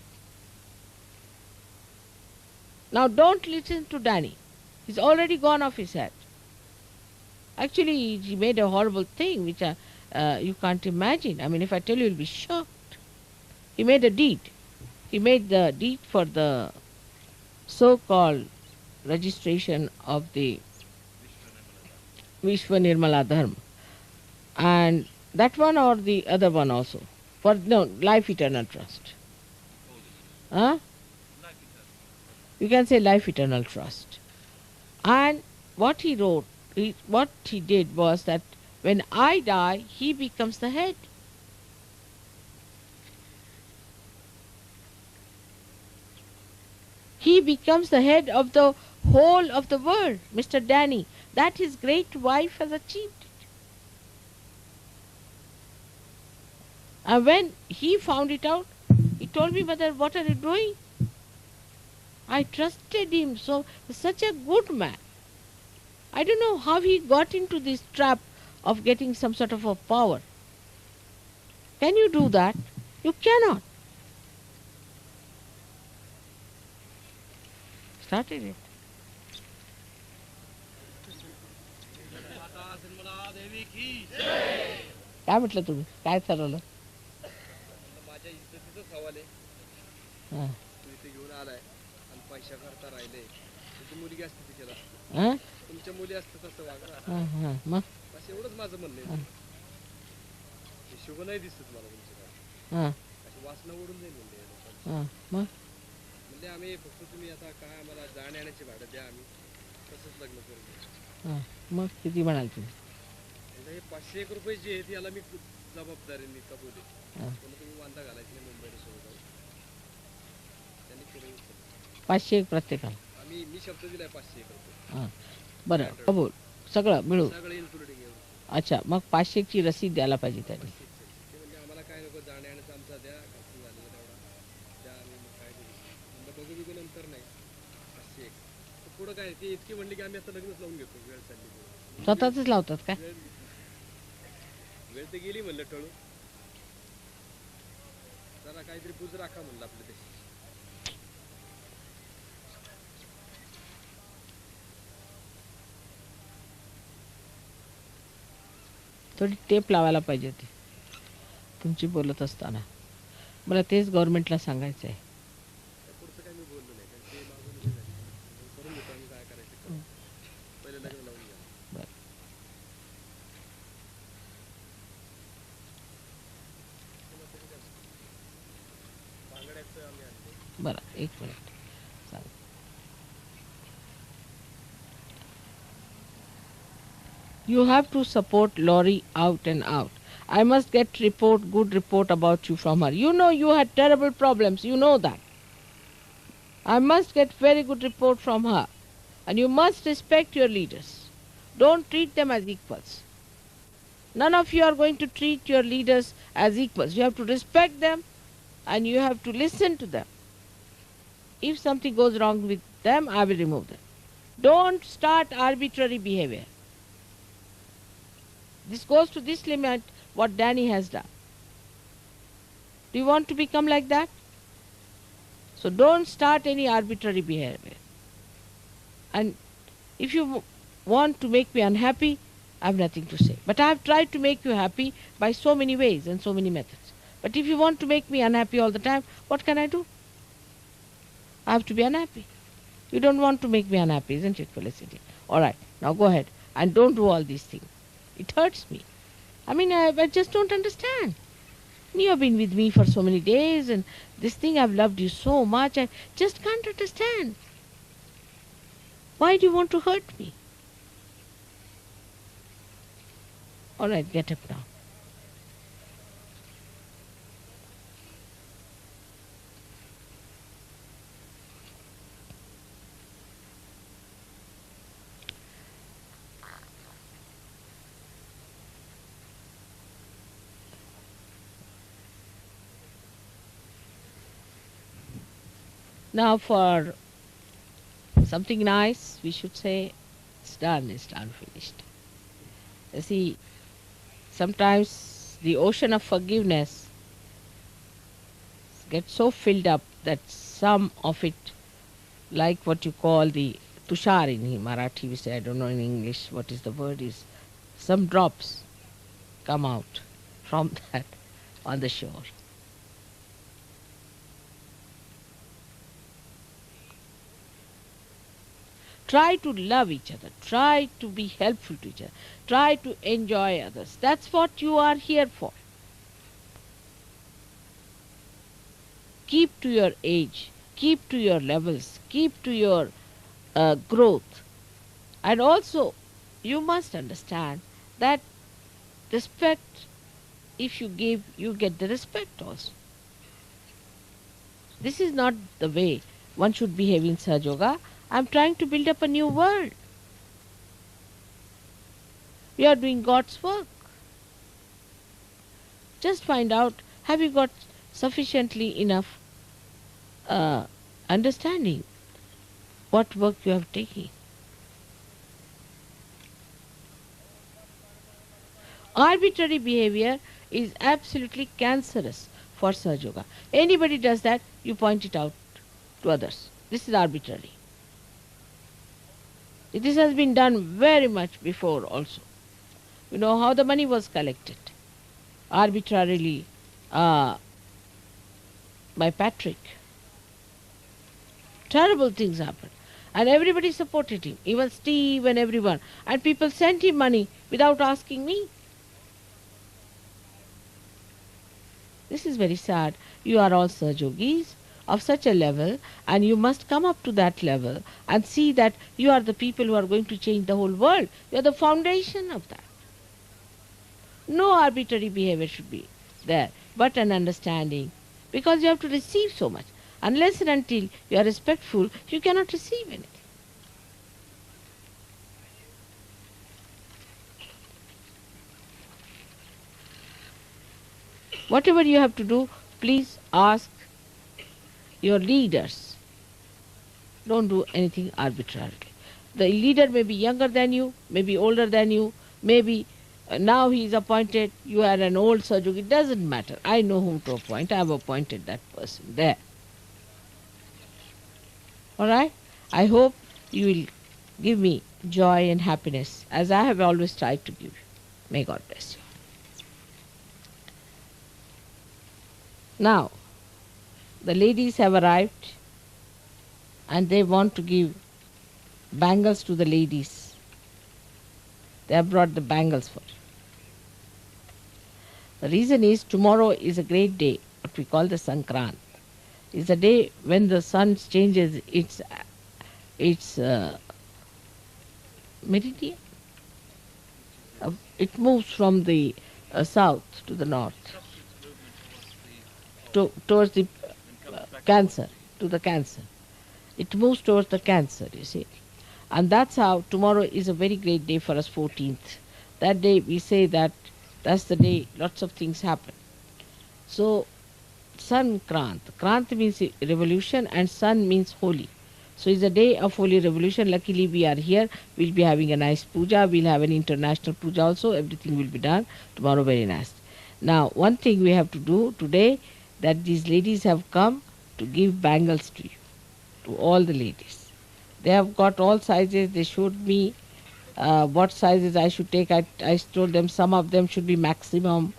Now don't listen to Danny. He's already gone off his head. Actually, he made a horrible thing which you can't imagine. I mean, if I tell you, you'll be shocked. He made a deed. He made the deed for the so-called registration of the Vishwa Nirmala Dharma. And that one or the other one also. For no, Life Eternal Trust. Huh? You can say Life Eternal Trust. And what he wrote, what he did was that when I die, he becomes the head. He becomes the head of the whole of the world, Mr. Danny. That his great wife has achieved it. And when he found it out, he told me, Mother, what are you doing? I trusted him, so such a good man. I don't know how he got into this trap of getting some sort of a power. Can you do that? You cannot. Started it. काय म्हटलं तुम्ही काय ठरवलं माझ्या इज्जतीचा सवाल आहे हां तू इथे घेऊन आलाय आणि पैसा करता राहिले तुझी मुलगी असते तिच्याला हां तुमच्या मुली असतात असं वागा हां हां मग बस एवढंच माझं म्हणणं आहे शुभ नाही दिसत मला तुमचं हां अशी वासना ओढून जाईल म्हणजे हां मग म्हणजे आम्ही फक्त तुम्ही आता काय आम्हाला जाण्या येण्याची भाडं द्या आम्ही तसंच लग्न करू हां मग किती म्हणाल तुम्ही हे 501 रुपये जे आहेत याला मी जबाबदारीने कबूल आहे हां पण तुम्ही वांदा घालायची नाही मुंबईला सोडून जाऊ त्यांनी केलं 501 प्रत्येकाला आम्ही मी शब्द दिलाय 501 रुपये हां बरं कबूल सगळं मिळू सगळं इन्क्लुडिंग एवढं अच्छा मग 501 ची रसीद द्यायला पाहिजे त्यांनी ते म्हणजे आम्हाला काय नको जाण्या येण्याचा आमचा द्या खर्च झालेला तेवढा द्या आम्ही मग काय देऊ म्हणजे बघू बिघू नंतर नाही 501 पुढं काय ते इतकी म्हणली की आम्ही आता लग्नच लावून घेतो वेळ चालली स्वतःच लावतात काय वेळ तर गेली म्हणलं टळू जरा काहीतरी पूज राखा म्हणलं आपलं ते थोडी टेप लावायला पाहिजे होती तुमची बोलत असताना मला तेच गव्हर्नमेंटला सांगायचं आहे पुढचं काय मी बोललो नाही कारण ते मागून हे झालं. करून घेतो आम्ही काय करायचं करू. पहिले लग्न लावून घ्या बरं बांगड्याचं आम्ही आणतो बरं एक मिनिट सांग You have to support Laurie out and out. I must get good report about you from her. You know you had terrible problems. You know that. I must get very good report from her. And you must respect your leaders. Don't treat them as equals. None of you are going to treat your leaders as equals. You have to respect them and you have to listen to them. If something goes wrong with them, I will remove them. Don't start arbitrary behavior. This goes to this limit, what Danny has done. Do you want to become like that? So don't start any arbitrary behavior. And if you want to make me unhappy, I have nothing to say. But I have tried to make you happy by so many ways and so many methods. But if you want to make me unhappy all the time, what can I do? I have to be unhappy. You don't want to make me unhappy, isn't it, Felicity? All right, now go ahead and don't do all these things. It hurts me. I just don't understand. You have been with me for so many days and this thing I've loved you so much, I just can't understand. Why do you want to hurt me? All right, get up now. Now for something nice, we should say, it's done, finished. You see, sometimes the ocean of forgiveness gets so filled up that some of it, like what you call the tushar in Marathi, we say, I don't know in English what is the word is, some drops come out from that on the shore. Try to love each other. Try to be helpful to each other. Try to enjoy others. That's what you are here for. Keep to your age. Keep to your levels. Keep to your growth. And also, you must understand that respect, if you give, you get the respect also. This is not the way one should behave in Sahaja Yoga. I am trying to build up a new world. You are doing God's work. Just find out, have you got sufficiently enough understanding what work you have taken. Arbitrary behavior is absolutely cancerous for Sahaja Yoga. Anybody does that, you point it out to others. This is arbitrary. This has been done very much before also. You know how the money was collected arbitrarily by Patrick. Terrible things happened. And everybody supported him, even Steve and everyone. And people sent him money without asking me. This is very sad. You are all Sahaja Yogis of such a level, and you must come up to that level and see that you are the people who are going to change the whole world. You are the foundation of that. No arbitrary behavior should be there, but an understanding, because you have to receive so much. Unless and until you are respectful, you cannot receive anything. Whatever you have to do, please ask your leaders. Don't do anything arbitrarily. The leader may be younger than you, may be older than you, maybe now he is appointed, you are an old Sahaja Yogi. It doesn't matter. I know whom to appoint. I have appointed that person there. All right? I hope you will give me joy and happiness as I have always tried to give you. May God bless you. Now, the ladies have arrived and they want to give bangles to the ladies. They have brought the bangles for you. The reason is tomorrow is a great day, what we call the Sankrant. It's a day when the sun changes its meridian. It moves from the south to the north, towards the Cancer, to the Cancer. It moves towards the Cancer, you see. And that's how tomorrow is a very great day for us, 14th. That day we say that that's the day lots of things happen. So Sun Krant. Krant means revolution and Sun means holy. So it's a day of holy revolution. Luckily we are here. We'll be having a nice puja. We'll have an international puja also. Everything will be done tomorrow. Very nice. Now one thing we have to do today, that these ladies have come to give bangles to you, to all the ladies. They have got all sizes. They showed me what sizes I should take. I told them some of them should be maximum.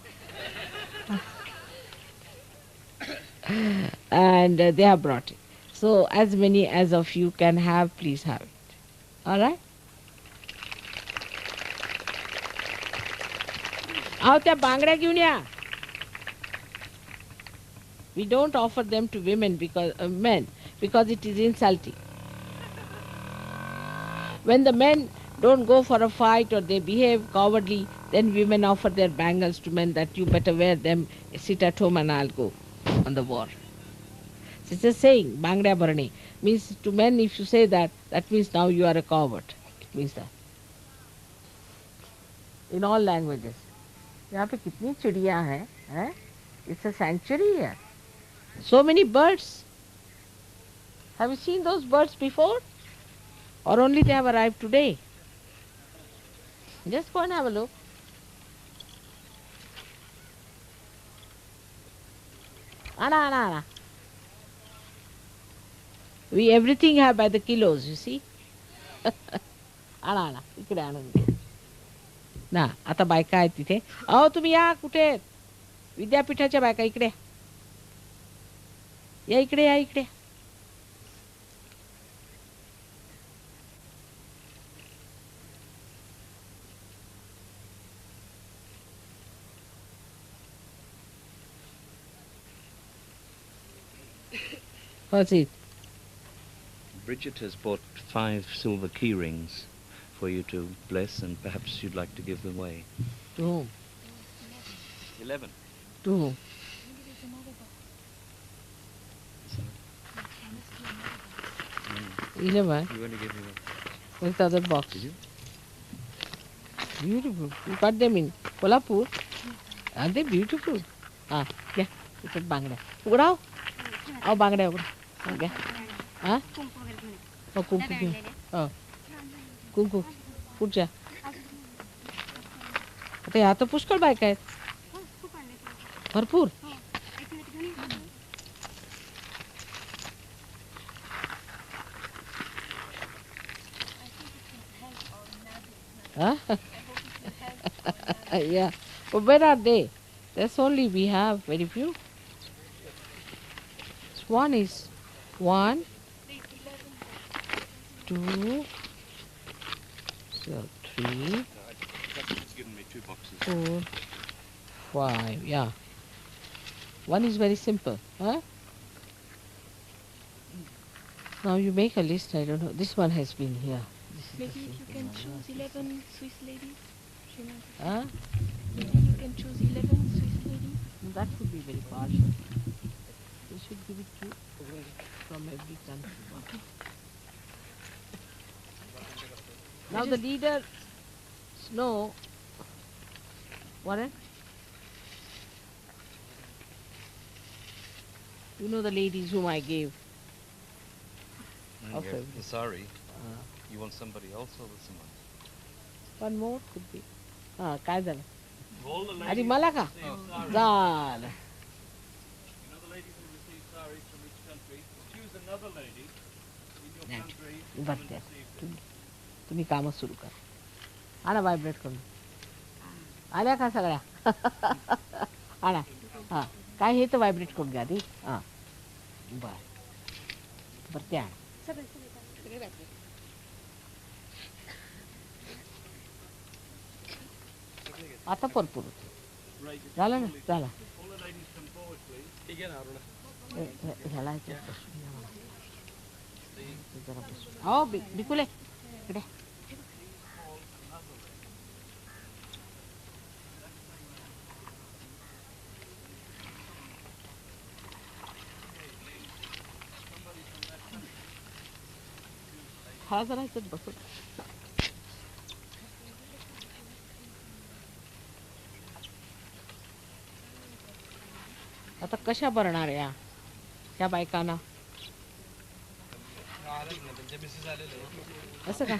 And they have brought it. So as many as of you can have, please have it. All right? Aao त्या बांगड्या घेऊन या. We don't offer them to women because men because it is insulting. When the men don't go for a fight or they behave cowardly, then women offer their bangles to men that you better wear them, sit at home and I'll go on the war. So it's a saying, bangda bharane. Means to men if you say that, that means now you are a coward. It means that. In all languages. यहाँ पे कितनी चिड़िया हैं? It's a sanctuary here. So many birds. Have you seen those birds before? Or only they have arrived today? Just go and have a look. Ana. We everything have by the kilos, you see. Ana. इकडे आणून ना आता बायका आहेत तिथे. अहो तुम्ही या कुठे? विद्यापीठाच्या बायका इकडे या इकडे. What's it? Bridget has bought 5 silver key rings for you to bless, and perhaps you'd like to give them away. To whom? 11. To whom? You 11. only gave me one. Where's the other box? Did you? Beautiful. You got them in Kolhapur? Are they beautiful? Yeah. It's a bangda. Ugrao? Oh, bangda ugra. Okay. Oh, kumku. Oh. कुंकू पुढच्या आता ह्या तर पुष्कळ बायका आहेत भरपूर yeah, but where are they? That's only we have very few. One is 1, 2, so 3, It's given me 2 boxes. 4, 5, yeah. One is very simple, huh? Now you make a list, I don't know. This one has been here. Maybe if you can choose 11 Swiss ladies. Huh? Maybe you can choose 11 Swiss ladies. That would be very partial. We should give it to from every country. Now the leader, Snow, Warren, you know the ladies whom I gave. And Okay. you're sorry. You want somebody else or someone? One more could be. काय झालं? All the अरे ladies मला का? receive saris. झालं. You know the ladies who receive saris from each country. Choose another lady in your Yeah. country But and receive them. तुम्ही कामं सुरू करा. आणा व्हायब्रेट करून. आल्या का सगळ्या? आणा. हां. काय हे तर व्हायब्रेट करून घ्या आधी. हां. बरं. बरं ते आणा. आता भरपूर होते. झालं ना? झाला. All the ladies come forward, please. ठीक आहे ना अरुणा. ह्याला ह्याच्यात बसून घ्या मला. इथे जरा बसून. अहो बिकुले इकडे. खा जरा याच्यात बसून. आता कशा भरणार या त्या बायकांना त्यांच्या मिसेस आलेले असं का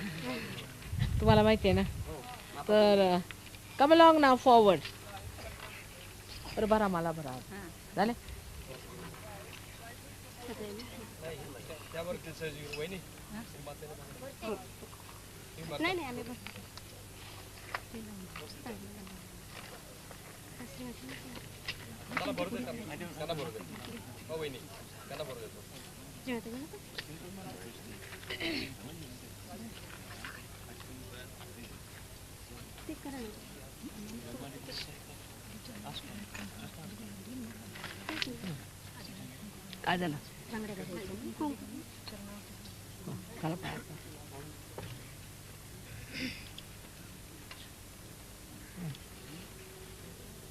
तुम्हाला माहिती आहे ना तर कम अलॉंग नाव फॉरवर्ड बरं भरा मला भरा झाले त्यावर ते वहिनी नाही नाही आम्ही बस त्याला भरू दे त्यांना भरू दे हो वहिनी त्यांना भरू देतो ते करा ना. काय झालं बांगड्या घालायच्या. खाला पाहायचं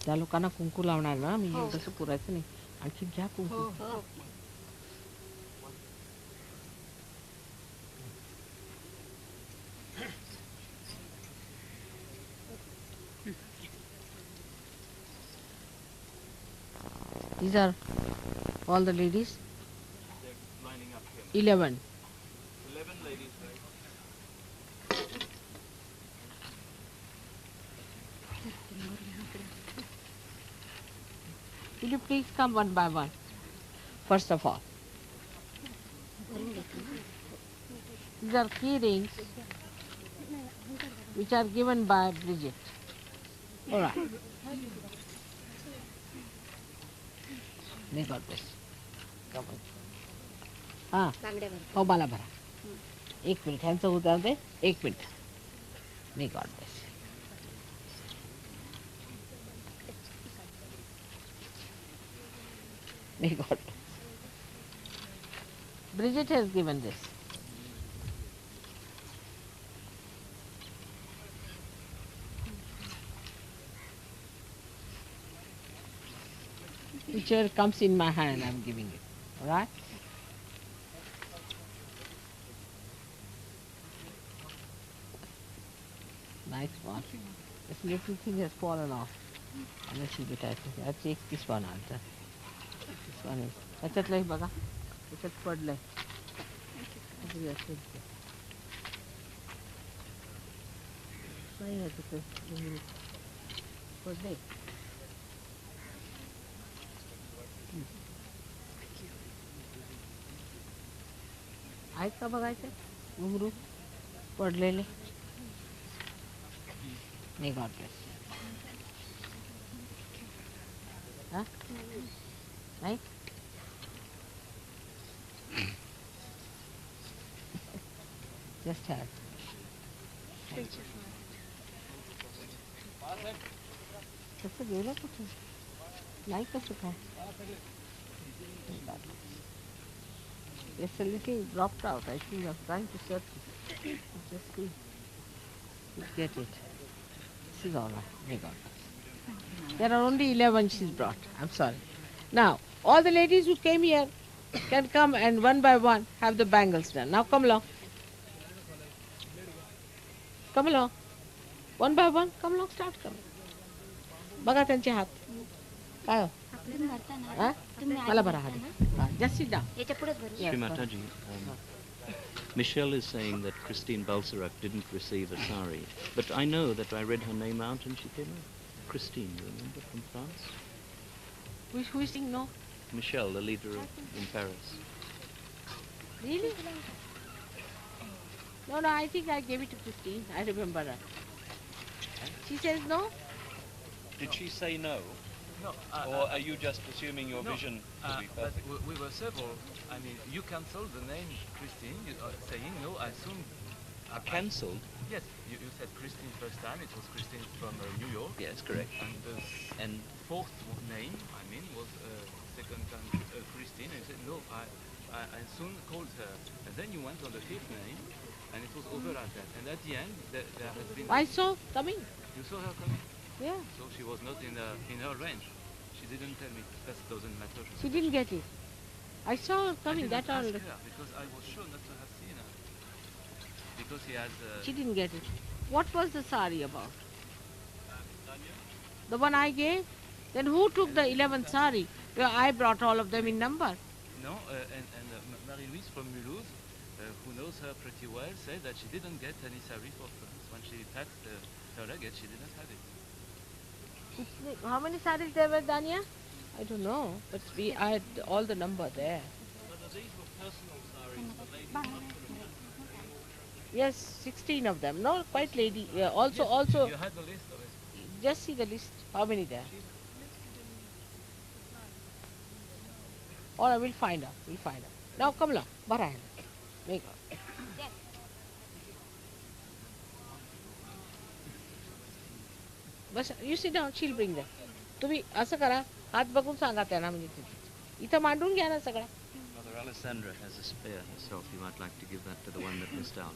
त्या लोकांना कुंकू लावणार ना मी तसं पुरायचं नाही आणखी घ्या कुंकू These are all the ladies. They're lining up here. 11. 11 ladies, right? Will you please come one by one? First of all, these are key rings which are given by Bridget. All right. May God bless. Come on. हाँ बांगड्या घाल. हो मला भरा एक minute ह्यांचं उतर दे एक minute may God bless may God Bridget has given this. Whichever comes in my hand, I am giving it. All right? Nice one. This little thing has fallen off. A little bit, I think. I'll take this one also. This one is. त्याच्यातलंही बघा त्याच्यात पडलंय नाही आहे तिथं पडले आहेत का बघायचे घुंगरू पडलेले नाही गॉड ब्लेस हा नाही just have कसं गेलं कुठे नाही कसं काय It's a little dropped out. I think I'm trying to search it. Just see. Get it. This is all right. May God bless. There are only 11 she's brought. I'm sorry. Now, all the ladies who came here can come and one by one have the bangles done. Now come along. Come along. One by one. Come along. Start coming. बघा त्यांचे हात काय हो तुम्ही भरता ना हा? तुम्ही मला बरं हात just sit down. याच्या पुढेच भरू Yes, Sri fine. Mataji, Michelle is saying that Christine Balsarac didn't receive a sari, but I know that I read her name out and she came out. Christine, you remember, from France? Who is saying no? Michelle, the leader in Paris. Really? No, I think I gave it to Christine. I remember her. She says no? Did she say no? No. Or are you just assuming your no, vision to be but perfect? we were several. I mean, you cancelled the name Christine, saying no. I assume. Cancelled? Yes, you said Christine first time. It was Christine from New York. Yes, correct. And the And fourth name, I mean, was second time Christine. And you said no. I soon called her. And then you went on the fifth name, and it was over at that. And at the end, there has been. I saw coming. You saw her coming. Yeah. So she was not in her range. She didn't tell me. That doesn't matter. She didn't get it. I saw her coming. I didn't That all. ask her because I was sure not to have seen her. because he has. She didn't get it. What was the sari about? The one I gave? Then who took the 11th sari? Well, I brought all of them in number. No, and Marie-Louise from Mulhouse, who knows her pretty well, said that she didn't get any sari for France. When she packed her luggage, she didn't have it. How many saris there were, Dania? I don't know, but I had all the number there. Yes, 16 of them. No, quite lady. Yeah, also. You had the list of it. Just see the list. How many there? Or we'll find out. We'll find out. Now come along. Barahan. Make up. बस you sit down. She'll bring them. तुम्ही असं करा. हात बघून सांगा त्यांना म्हणजे तिथे. इथं मांडून घ्या ना सगळं. Mother Alessandra has a spare herself. You might like to give that to the one that missed out.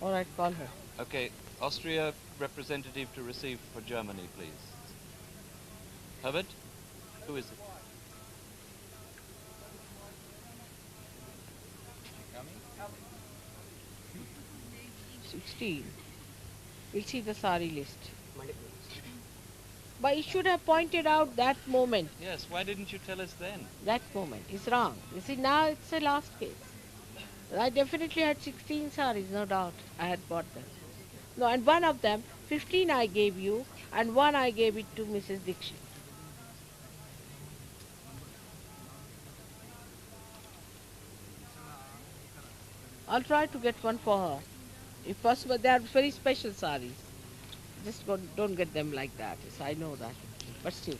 All right, call her. Okay, Austria representative to receive for Germany, please. Herbert, who is it? 16. We'll see the sari list. But you should have pointed out that moment. Yes, why didn't you tell us then? That moment is wrong. You see, now it's a last case. I definitely had 16 saris, no doubt. I had bought them. No, and one of them, 15 I gave you, and one I gave it to Mrs. Dixit. I'll try to get one for her. If possible, they are very special saris. Just don't get them like that. Yes, I know that. But still.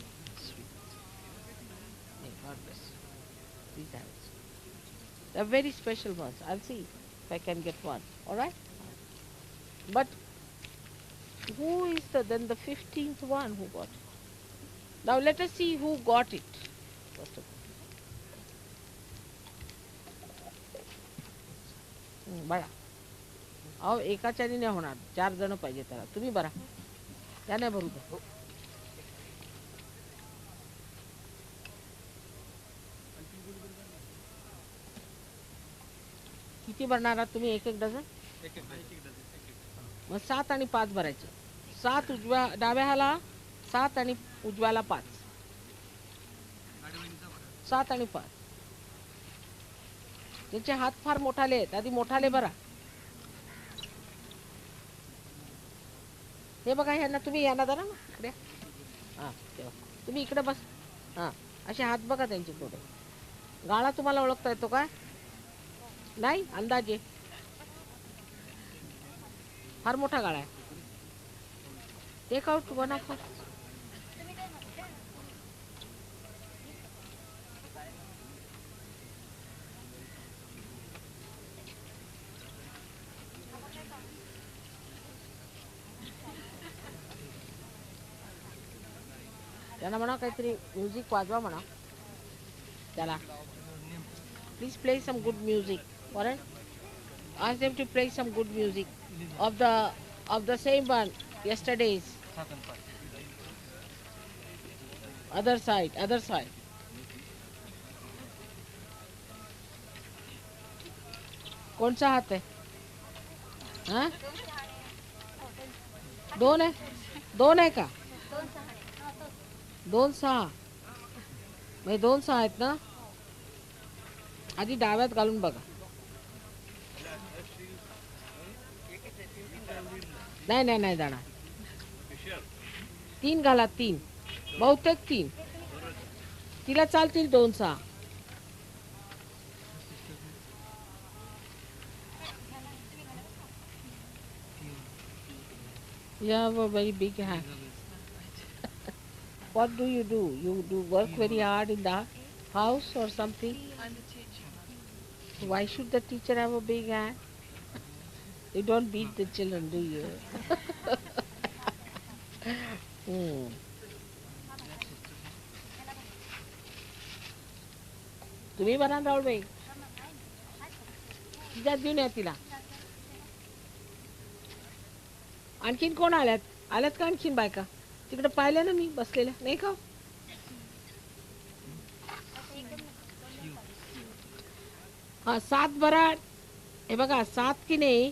May God bless you. These are it. They're very special ones. I'll see if I can get one. Alright? But who is then the 15th one who got it? Now let us see who got it. First of all. बरा अहो एकाच्याने नाही होणार 4 जण पाहिजे त्याला तुम्ही बरा त्या नाही भरू द्या किती भरणार आहात तुम्ही एक डझन मग 7 आणि 5 भरायचे 7 उजव्या डाव्या हाला 7 आणि उजव्याला 5 7 आणि 5 त्यांचे हात फार मोठाले आहेत आधी मोठाले भरा हे बघा ह्यांना तुम्ही यांना धरा ना इकडे हां तुम्ही इकडे बस हां असे हात बघा त्यांचे थोडे गाळा तुम्हाला ओळखता येतो काय नाही अंदाजे फार मोठा गाळा आहे टेक आउट वन ऑफ त्यांना म्हणा काहीतरी म्युझिक वाजवा म्हणा त्याला please play some good music alright ask them to play some good music of the same one yesterday's other side कोणचा हात आहे हाँ 2 आहे का 2 6 म्हणजे 2 6 आहेत ना आधी डाव्यात घालून बघा नाही जाणार 3 घाला 3 बहुतेक 3 तिला चालतील 2 6 Yeah, well, very big hand. What do? You do work very hard in the house or something? I'm the teacher. Why should the teacher have a big hand? You don't beat the children, do you? तुम्ही बना राहुल भाई तिच्यात घेऊन या तिला आणखीन कोण आल्यात का आणखीन बायका तिकडे पाहिलं ना मी बसलेल्या नाही का हा 7 भरा हे बघा 7 की नाही